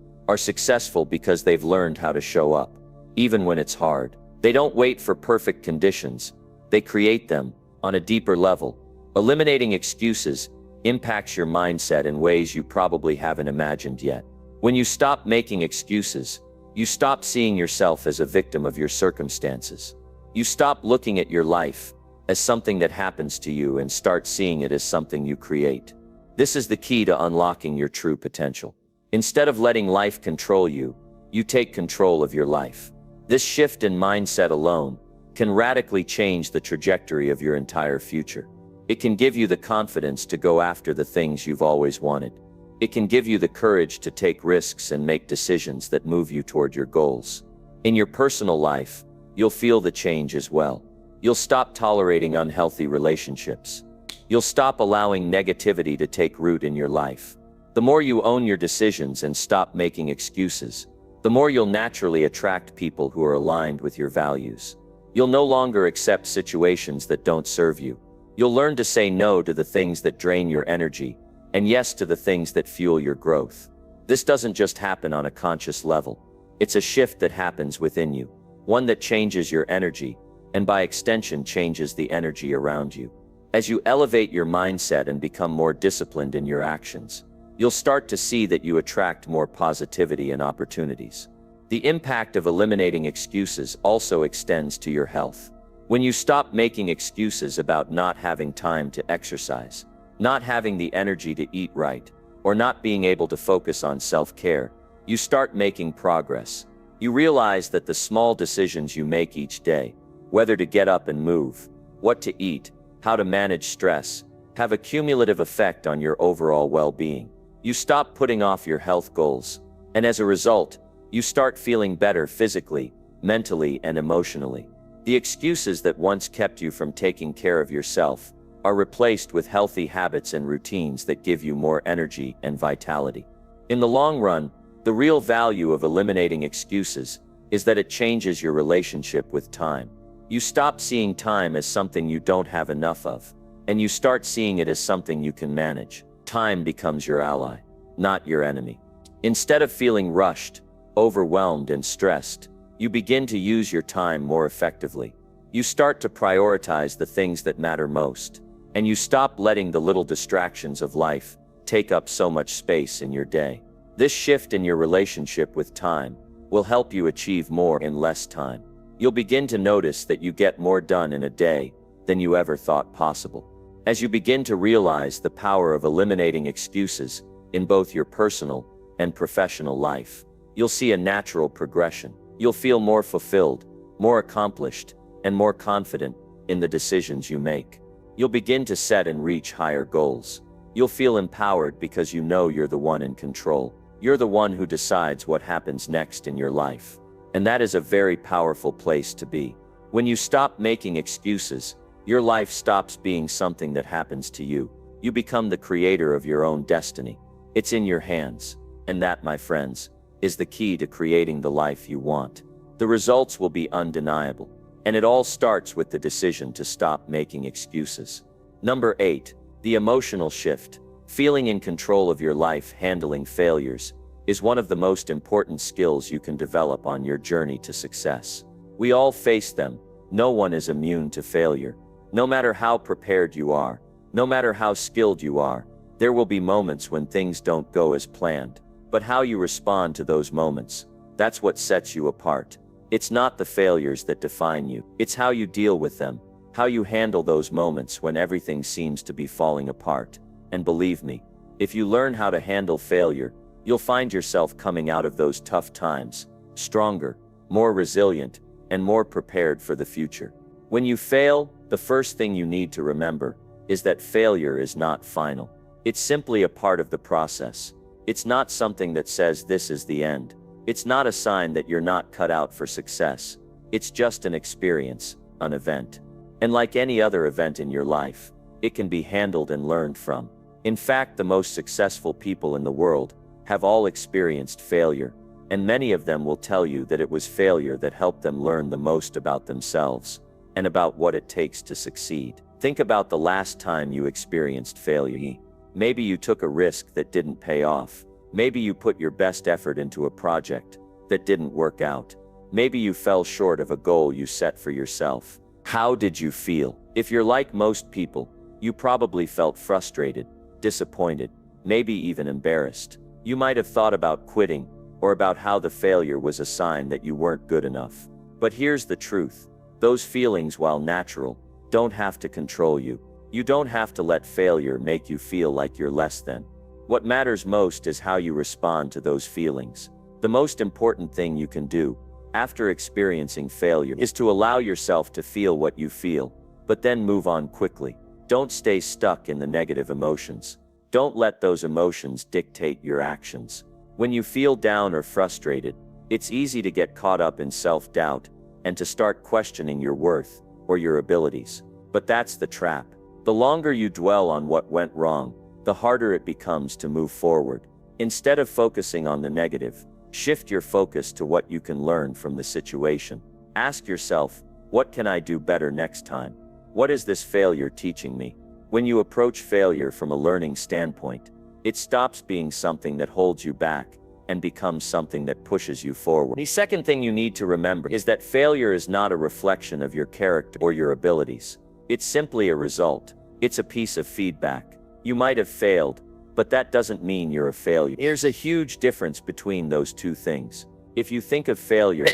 because they've learned how to show up, even when it's hard. They don't wait for perfect conditions, they create them on a deeper level. Eliminating excuses impacts your mindset in ways you probably haven't imagined yet. When you stop making excuses, you stop seeing yourself as a victim of your circumstances. You stop looking at your life as something that happens to you and start seeing it as something you create. This is the key to unlocking your true potential. Instead of letting life control you, you take control of your life. This shift in mindset alone can radically change the trajectory of your entire future. It can give you the confidence to go after the things you've always wanted. It can give you the courage to take risks and make decisions that move you toward your goals. In your personal life, you'll feel the change as well. You'll stop tolerating unhealthy relationships. You'll stop allowing negativity to take root in your life. The more you own your decisions and stop making excuses, the more you'll naturally attract people who are aligned with your values. You'll no longer accept situations that don't serve you. You'll learn to say no to the things that drain your energy, and yes to the things that fuel your growth. This doesn't just happen on a conscious level. It's a shift that happens within you, one that changes your energy, and by extension changes the energy around you. As you elevate your mindset and become more disciplined in your actions, you'll start to see that you attract more positivity and opportunities. The impact of eliminating excuses also extends to your health. When you stop making excuses about not having time to exercise, not having the energy to eat right, or not being able to focus on self-care, you start making progress. You realize that the small decisions you make each day, whether to get up and move, what to eat, how to manage stress, have a cumulative effect on your overall well-being. You stop putting off your health goals, and as a result, you start feeling better physically, mentally, and emotionally. The excuses that once kept you from taking care of yourself are replaced with healthy habits and routines that give you more energy and vitality. In the long run, the real value of eliminating excuses is that it changes your relationship with time. You stop seeing time as something you don't have enough of, and you start seeing it as something you can manage. Time becomes your ally, not your enemy. Instead of feeling rushed, overwhelmed, and stressed, you begin to use your time more effectively. You start to prioritize the things that matter most, and you stop letting the little distractions of life take up so much space in your day. This shift in your relationship with time will help you achieve more in less time. You'll begin to notice that you get more done in a day than you ever thought possible. As you begin to realize the power of eliminating excuses in both your personal and professional life, you'll see a natural progression. You'll feel more fulfilled, more accomplished, and more confident in the decisions you make. You'll begin to set and reach higher goals. You'll feel empowered because you know you're the one in control. You're the one who decides what happens next in your life. And that is a very powerful place to be. When you stop making excuses, your life stops being something that happens to you. You become the creator of your own destiny. It's in your hands. And that, my friends, is the key to creating the life you want. The results will be undeniable. And it all starts with the decision to stop making excuses. Number 8, the emotional shift. Feeling in control of your life, handling failures, is one of the most important skills you can develop on your journey to success. We all face them. No one is immune to failure. No matter how prepared you are, no matter how skilled you are, there will be moments when things don't go as planned. But how you respond to those moments, that's what sets you apart. It's not the failures that define you. It's how you deal with them, how you handle those moments when everything seems to be falling apart. And believe me, if you learn how to handle failure, you'll find yourself coming out of those tough times, stronger, more resilient, and more prepared for the future. When you fail, the first thing you need to remember is that failure is not final. It's simply a part of the process. It's not something that says this is the end. It's not a sign that you're not cut out for success. It's just an experience, an event. And like any other event in your life, it can be handled and learned from. In fact, the most successful people in the world have all experienced failure, and many of them will tell you that it was failure that helped them learn the most about themselves and about what it takes to succeed. Think about the last time you experienced failure. Maybe you took a risk that didn't pay off. Maybe you put your best effort into a project that didn't work out. Maybe you fell short of a goal you set for yourself. How did you feel? If you're like most people, you probably felt frustrated, disappointed, maybe even embarrassed. You might have thought about quitting, or about how the failure was a sign that you weren't good enough. But here's the truth. Those feelings, while natural, don't have to control you. You don't have to let failure make you feel like you're less than. What matters most is how you respond to those feelings. The most important thing you can do, after experiencing failure, is to allow yourself to feel what you feel, but then move on quickly. Don't stay stuck in the negative emotions. Don't let those emotions dictate your actions. When you feel down or frustrated, it's easy to get caught up in self-doubt and to start questioning your worth or your abilities. But that's the trap. The longer you dwell on what went wrong, the harder it becomes to move forward. Instead of focusing on the negative, shift your focus to what you can learn from the situation. Ask yourself, what can I do better next time? What is this failure teaching me? When you approach failure from a learning standpoint, it stops being something that holds you back and becomes something that pushes you forward. The second thing you need to remember is that failure is not a reflection of your character or your abilities. It's simply a result. It's a piece of feedback. You might have failed, but that doesn't mean you're a failure. There's a huge difference between those two things. If you think of failure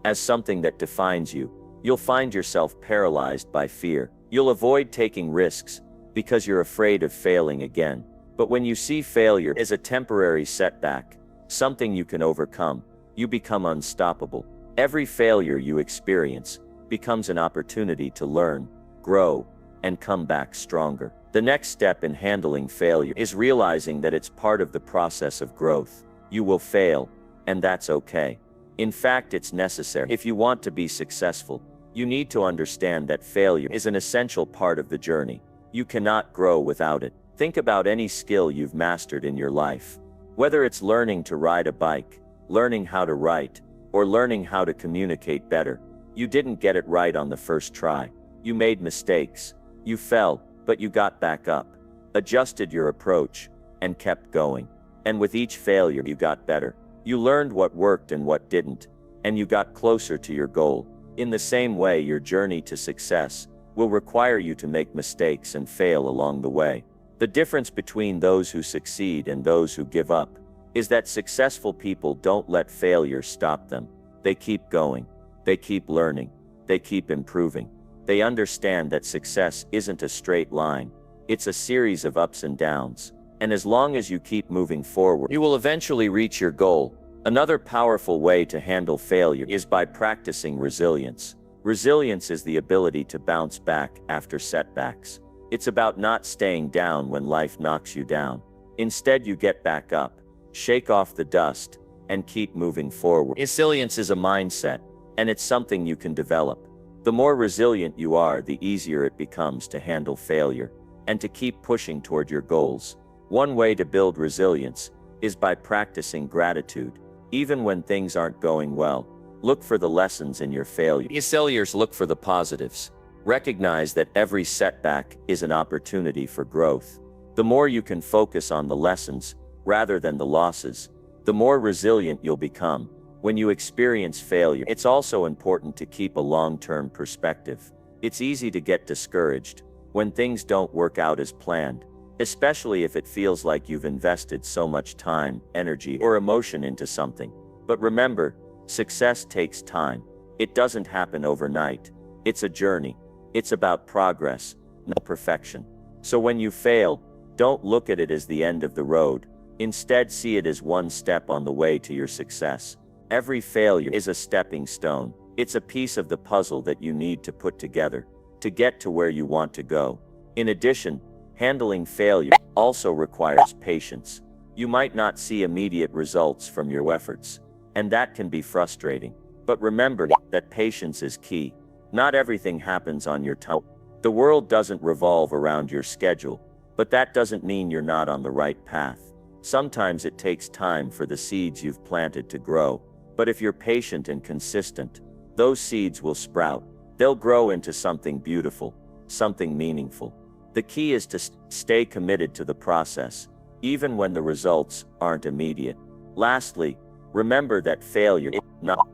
as something that defines you, you'll find yourself paralyzed by fear. You'll avoid taking risks because you're afraid of failing again. But when you see failure as a temporary setback, something you can overcome, you become unstoppable. Every failure you experience becomes an opportunity to learn, grow, and come back stronger. The next step in handling failure is realizing that it's part of the process of growth. You will fail, and that's okay. In fact, it's necessary. If you want to be successful, you need to understand that failure is an essential part of the journey. You cannot grow without it. Think about any skill you've mastered in your life. Whether it's learning to ride a bike, learning how to write, or learning how to communicate better, you didn't get it right on the first try. You made mistakes. You fell, but you got back up, adjusted your approach, and kept going. And with each failure, you got better. You learned what worked and what didn't, and you got closer to your goal. In the same way, your journey to success will require you to make mistakes and fail along the way. The difference between those who succeed and those who give up is that successful people don't let failure stop them. They keep going. They keep learning. They keep improving. They understand that success isn't a straight line. It's a series of ups and downs. And as long as you keep moving forward, you will eventually reach your goal. Another powerful way to handle failure is by practicing resilience. Resilience is the ability to bounce back after setbacks. It's about not staying down when life knocks you down. Instead, you get back up, shake off the dust, and keep moving forward. Resilience is a mindset, and it's something you can develop. The more resilient you are, the easier it becomes to handle failure and to keep pushing toward your goals. One way to build resilience is by practicing gratitude. Even when things aren't going well, look for the lessons in your failure. Failures, look for the positives. Recognize that every setback is an opportunity for growth. The more you can focus on the lessons rather than the losses, the more resilient you'll become. When you experience failure, it's also important to keep a long-term perspective. It's easy to get discouraged when things don't work out as planned, especially if it feels like you've invested so much time, energy, or emotion into something. But remember, success takes time. It doesn't happen overnight. It's a journey. It's about progress, not perfection. So when you fail, don't look at it as the end of the road. Instead, see it as one step on the way to your success. Every failure is a stepping stone. It's a piece of the puzzle that you need to put together to get to where you want to go. In addition, handling failure also requires patience. You might not see immediate results from your efforts, and that can be frustrating. But remember that patience is key. Not everything happens on your time. The world doesn't revolve around your schedule, but that doesn't mean you're not on the right path. Sometimes it takes time for the seeds you've planted to grow, but if you're patient and consistent, those seeds will sprout. They'll grow into something beautiful, something meaningful. The key is to stay committed to the process, even when the results aren't immediate. Lastly, remember that failure,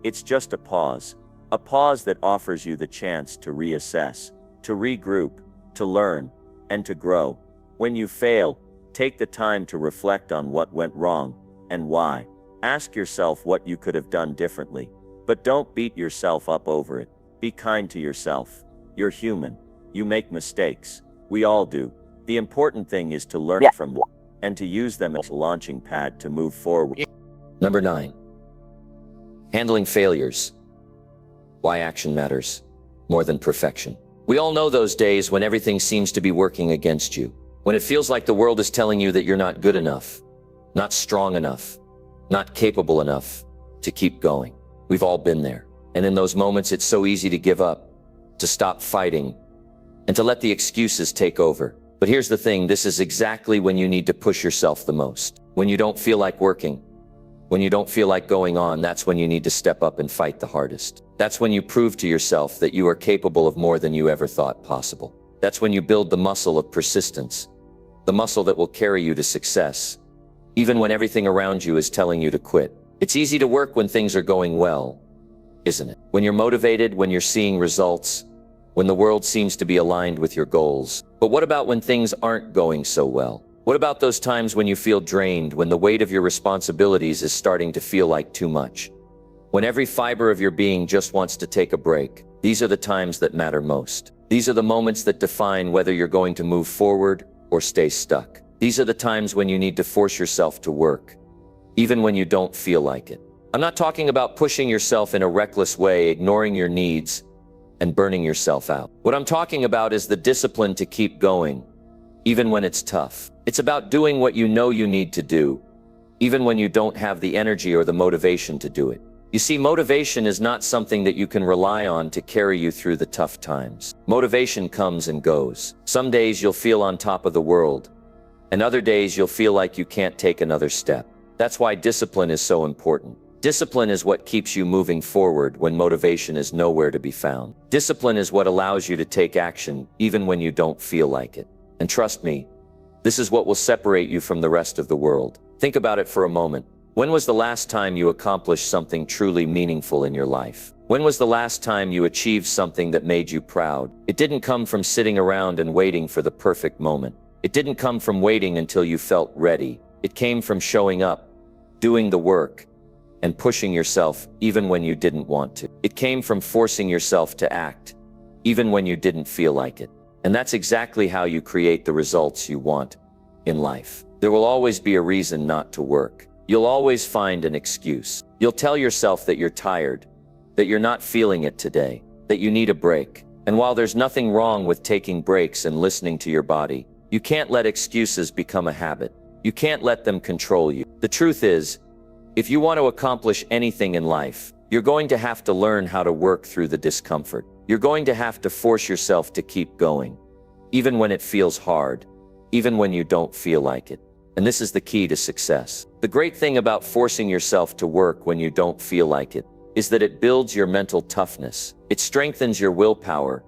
it's just a pause that offers you the chance to reassess, to regroup, to learn, and to grow. When you fail, take the time to reflect on what went wrong and why. Ask yourself what you could have done differently, but don't beat yourself up over it. Be kind to yourself. You're human. You make mistakes. We all do. The important thing is to learn from them and to use them as a launching pad to move forward. Number 9. Handling failures. Why action matters more than perfection. We all know those days when everything seems to be working against you, when it feels like the world is telling you that you're not good enough, not strong enough, not capable enough to keep going. We've all been there. And in those moments, it's so easy to give up, to stop fighting, and to let the excuses take over. But here's the thing, this is exactly when you need to push yourself the most. When you don't feel like working, when you don't feel like going on, that's when you need to step up and fight the hardest. That's when you prove to yourself that you are capable of more than you ever thought possible. That's when you build the muscle of persistence, the muscle that will carry you to success, even when everything around you is telling you to quit. It's easy to work when things are going well, isn't it? When you're motivated, when you're seeing results, when the world seems to be aligned with your goals. But what about when things aren't going so well? What about those times when you feel drained, when the weight of your responsibilities is starting to feel like too much? When every fiber of your being just wants to take a break? These are the times that matter most. These are the moments that define whether you're going to move forward or stay stuck. These are the times when you need to force yourself to work, even when you don't feel like it. I'm not talking about pushing yourself in a reckless way, ignoring your needs, and burning yourself out. What I'm talking about is the discipline to keep going, even when it's tough. It's about doing what you know you need to do, even when you don't have the energy or the motivation to do it. You see, motivation is not something that you can rely on to carry you through the tough times. Motivation comes and goes. Some days you'll feel on top of the world, and other days you'll feel like you can't take another step. That's why discipline is so important. Discipline is what keeps you moving forward when motivation is nowhere to be found. Discipline is what allows you to take action even when you don't feel like it. And trust me, this is what will separate you from the rest of the world. Think about it for a moment. When was the last time you accomplished something truly meaningful in your life? When was the last time you achieved something that made you proud? It didn't come from sitting around and waiting for the perfect moment. It didn't come from waiting until you felt ready. It came from showing up, doing the work, and pushing yourself even when you didn't want to. It came from forcing yourself to act, even when you didn't feel like it. And that's exactly how you create the results you want in life. There will always be a reason not to work. You'll always find an excuse. You'll tell yourself that you're tired, that you're not feeling it today, that you need a break. And while there's nothing wrong with taking breaks and listening to your body, you can't let excuses become a habit. You can't let them control you. The truth is, if you want to accomplish anything in life, you're going to have to learn how to work through the discomfort. You're going to have to force yourself to keep going, even when it feels hard, even when you don't feel like it. And this is the key to success. The great thing about forcing yourself to work when you don't feel like it is that it builds your mental toughness. It strengthens your willpower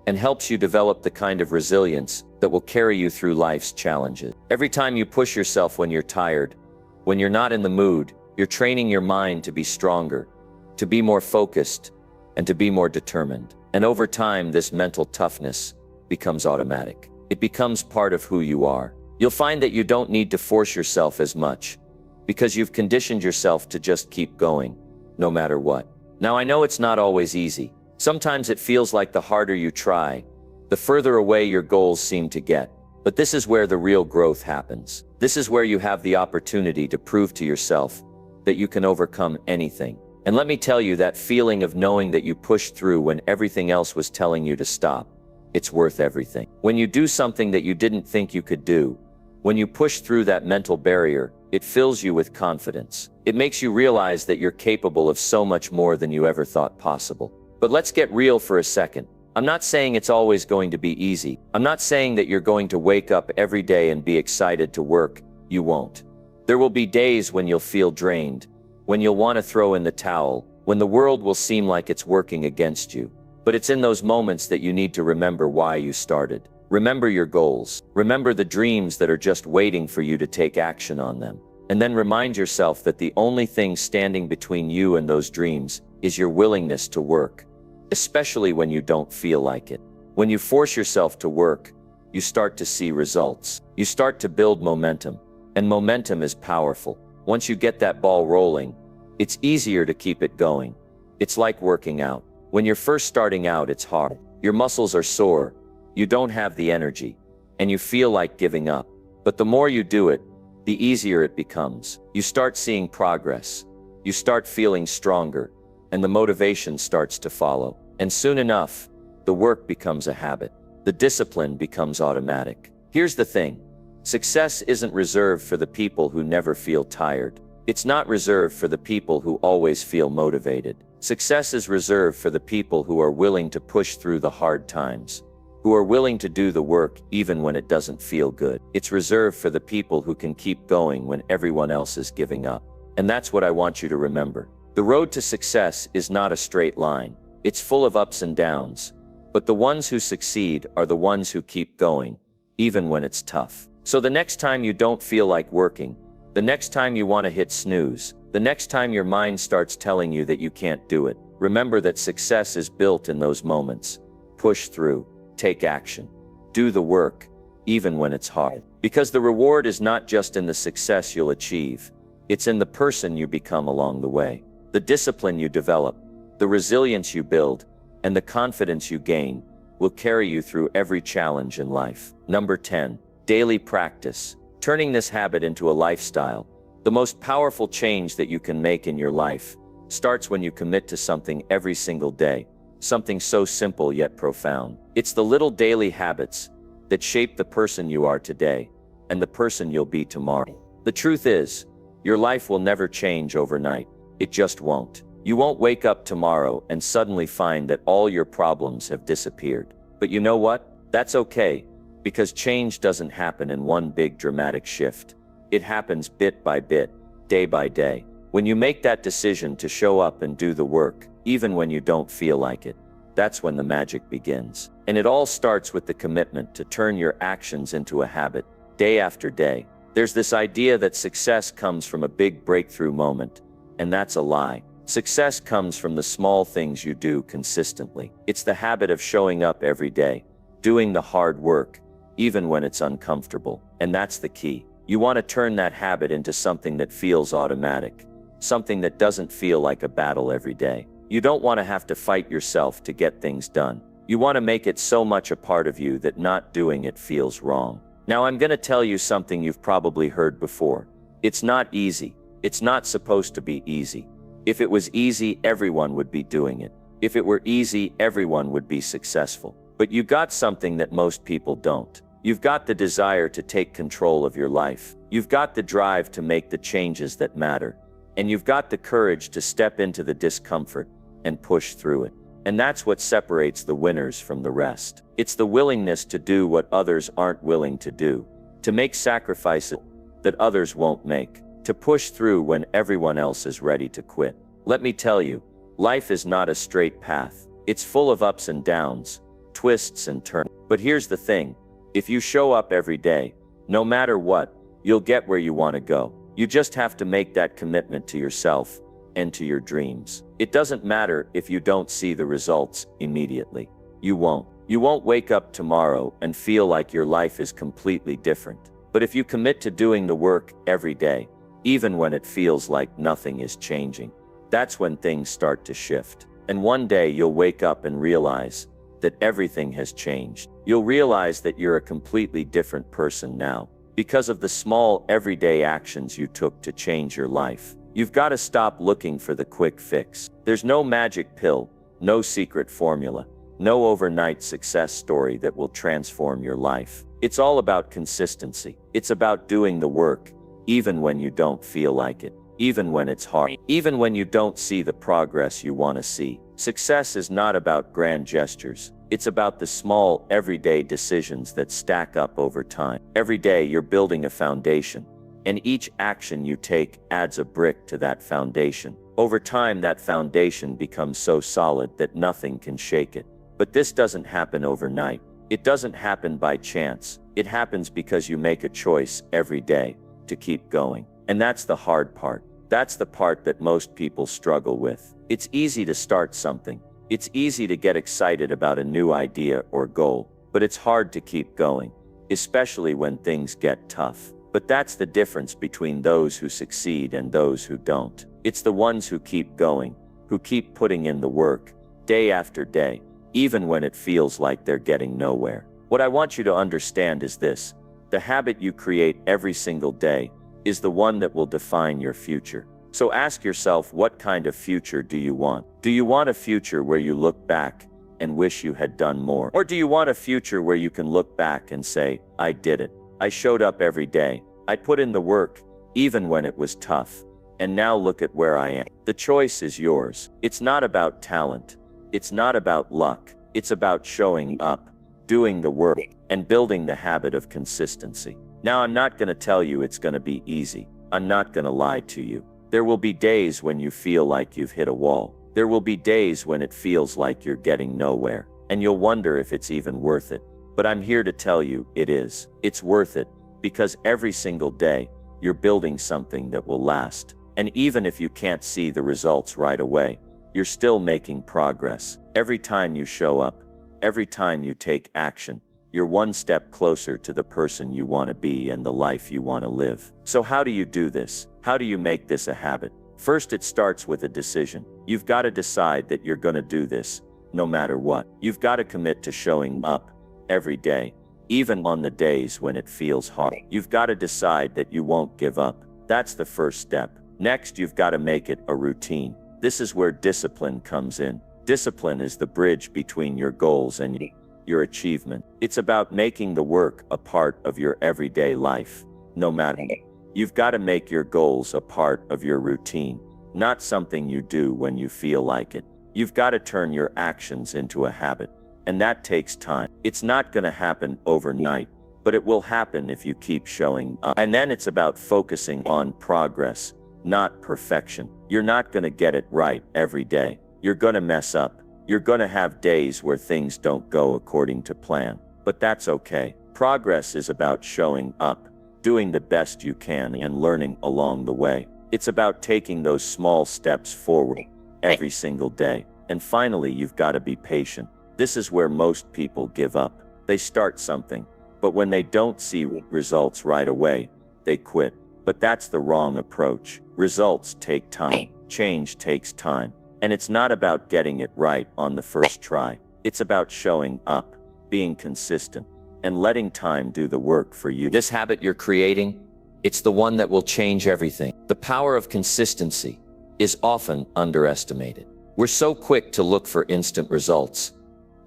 and helps you develop the kind of resilience that will carry you through life's challenges. Every time you push yourself when you're tired, when you're not in the mood, you're training your mind to be stronger, to be more focused, and to be more determined. And over time, this mental toughness becomes automatic. It becomes part of who you are. You'll find that you don't need to force yourself as much because you've conditioned yourself to just keep going, no matter what. Now, I know it's not always easy. Sometimes it feels like the harder you try, the further away your goals seem to get. But this is where the real growth happens. This is where you have the opportunity to prove to yourself that you can overcome anything. And let me tell you, that feeling of knowing that you pushed through when everything else was telling you to stop, it's worth everything. When you do something that you didn't think you could do, when you push through that mental barrier, it fills you with confidence. It makes you realize that you're capable of so much more than you ever thought possible. But let's get real for a second. I'm not saying it's always going to be easy. I'm not saying that you're going to wake up every day and be excited to work. You won't. There will be days when you'll feel drained, when you'll want to throw in the towel, when the world will seem like it's working against you. But it's in those moments that you need to remember why you started. Remember your goals. Remember the dreams that are just waiting for you to take action on them. And then remind yourself that the only thing standing between you and those dreams is your willingness to work, especially when you don't feel like it. When you force yourself to work, you start to see results. You start to build momentum, and momentum is powerful. Once you get that ball rolling, it's easier to keep it going. It's like working out. When you're first starting out, it's hard. Your muscles are sore, you don't have the energy, and you feel like giving up. But the more you do it, the easier it becomes. You start seeing progress. You start feeling stronger, and the motivation starts to follow. And soon enough, the work becomes a habit. The discipline becomes automatic. Here's the thing. Success isn't reserved for the people who never feel tired. It's not reserved for the people who always feel motivated. Success is reserved for the people who are willing to push through the hard times, who are willing to do the work even when it doesn't feel good. It's reserved for the people who can keep going when everyone else is giving up. And that's what I want you to remember. The road to success is not a straight line. It's full of ups and downs. But the ones who succeed are the ones who keep going, even when it's tough. So the next time you don't feel like working, the next time you want to hit snooze, the next time your mind starts telling you that you can't do it, remember that success is built in those moments. Push through, take action, do the work, even when it's hard. Because the reward is not just in the success you'll achieve, it's in the person you become along the way. The discipline you develop, the resilience you build, and the confidence you gain will carry you through every challenge in life. Number 10, daily practice. Turning this habit into a lifestyle. The most powerful change that you can make in your life starts when you commit to something every single day, something so simple yet profound. It's the little daily habits that shape the person you are today and the person you'll be tomorrow. The truth is, your life will never change overnight. It just won't. You won't wake up tomorrow and suddenly find that all your problems have disappeared. But you know what? That's okay, because change doesn't happen in one big dramatic shift. It happens bit by bit, day by day. When you make that decision to show up and do the work, even when you don't feel like it, that's when the magic begins. And it all starts with the commitment to turn your actions into a habit, day after day. There's this idea that success comes from a big breakthrough moment, and that's a lie. Success comes from the small things you do consistently. It's the habit of showing up every day, doing the hard work, even when it's uncomfortable. And that's the key. You want to turn that habit into something that feels automatic, something that doesn't feel like a battle every day. You don't want to have to fight yourself to get things done. You want to make it so much a part of you that not doing it feels wrong. Now, I'm going to tell you something you've probably heard before. It's not easy. It's not supposed to be easy. If it was easy, everyone would be doing it. If it were easy, everyone would be successful. But you got something that most people don't. You've got the desire to take control of your life. You've got the drive to make the changes that matter. And you've got the courage to step into the discomfort and push through it. And that's what separates the winners from the rest. It's the willingness to do what others aren't willing to do, to make sacrifices that others won't make, to push through when everyone else is ready to quit. Let me tell you, life is not a straight path. It's full of ups and downs, twists and turns. But here's the thing. If you show up every day, no matter what, you'll get where you want to go. You just have to make that commitment to yourself and to your dreams. It doesn't matter if you don't see the results immediately. You won't. You won't wake up tomorrow and feel like your life is completely different. But if you commit to doing the work every day, even when it feels like nothing is changing, that's when things start to shift. And one day you'll wake up and realize that everything has changed. You'll realize that you're a completely different person now because of the small everyday actions you took to change your life. You've got to stop looking for the quick fix. There's no magic pill, no secret formula, no overnight success story that will transform your life. It's all about consistency. It's about doing the work, even when you don't feel like it, even when it's hard, even when you don't see the progress you want to see. Success is not about grand gestures. It's about the small, everyday decisions that stack up over time. Every day you're building a foundation, and each action you take adds a brick to that foundation. Over time, that foundation becomes so solid that nothing can shake it. But this doesn't happen overnight. It doesn't happen by chance. It happens because you make a choice every day to keep going. And that's the hard part. That's the part that most people struggle with. It's easy to start something. It's easy to get excited about a new idea or goal, but it's hard to keep going, especially when things get tough. But that's the difference between those who succeed and those who don't. It's the ones who keep going, who keep putting in the work, day after day, even when it feels like they're getting nowhere. What I want you to understand is this: the habit you create every single day is the one that will define your future. So ask yourself, what kind of future do you want? Do you want a future where you look back and wish you had done more? Or do you want a future where you can look back and say, I did it. I showed up every day. I put in the work, even when it was tough. And now look at where I am. The choice is yours. It's not about talent. It's not about luck. It's about showing up, doing the work, and building the habit of consistency. Now, I'm not going to tell you it's going to be easy. I'm not going to lie to you. There will be days when you feel like you've hit a wall. There will be days when it feels like you're getting nowhere, and you'll wonder if it's even worth it. But I'm here to tell you it is. It's worth it, because every single day, you're building something that will last. And even if you can't see the results right away, you're still making progress. Every time you show up, every time you take action, you're one step closer to the person you want to be and the life you want to live. So how do you do this? How do you make this a habit? First, it starts with a decision. You've got to decide that you're going to do this, no matter what. You've got to commit to showing up every day, even on the days when it feels hard. You've got to decide that you won't give up. That's the first step. Next, you've got to make it a routine. This is where discipline comes in. Discipline is the bridge between your goals and your achievement. It's about making the work a part of your everyday life, no matter what. You've got to make your goals a part of your routine, not something you do when you feel like it. You've got to turn your actions into a habit, and that takes time. It's not going to happen overnight, but it will happen if you keep showing up. And then it's about focusing on progress, not perfection. You're not going to get it right every day. You're going to mess up. You're going to have days where things don't go according to plan, but that's okay. Progress is about showing up, doing the best you can, and learning along the way. It's about taking those small steps forward every single day. And finally, you've got to be patient. This is where most people give up. They start something, but when they don't see results right away, they quit. But that's the wrong approach. Results take time. Change takes time. And it's not about getting it right on the first try. It's about showing up, being consistent, and letting time do the work for you. This habit you're creating, it's the one that will change everything. The power of consistency is often underestimated. We're so quick to look for instant results,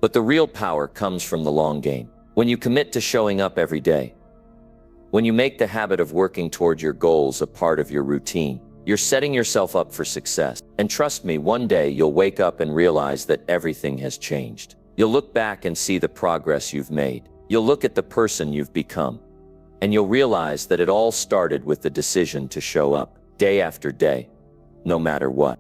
but the real power comes from the long game. When you commit to showing up every day, when you make the habit of working toward your goals a part of your routine, you're setting yourself up for success. And trust me, one day you'll wake up and realize that everything has changed. You'll look back and see the progress you've made. You'll look at the person you've become, and you'll realize that it all started with the decision to show up day after day, no matter what.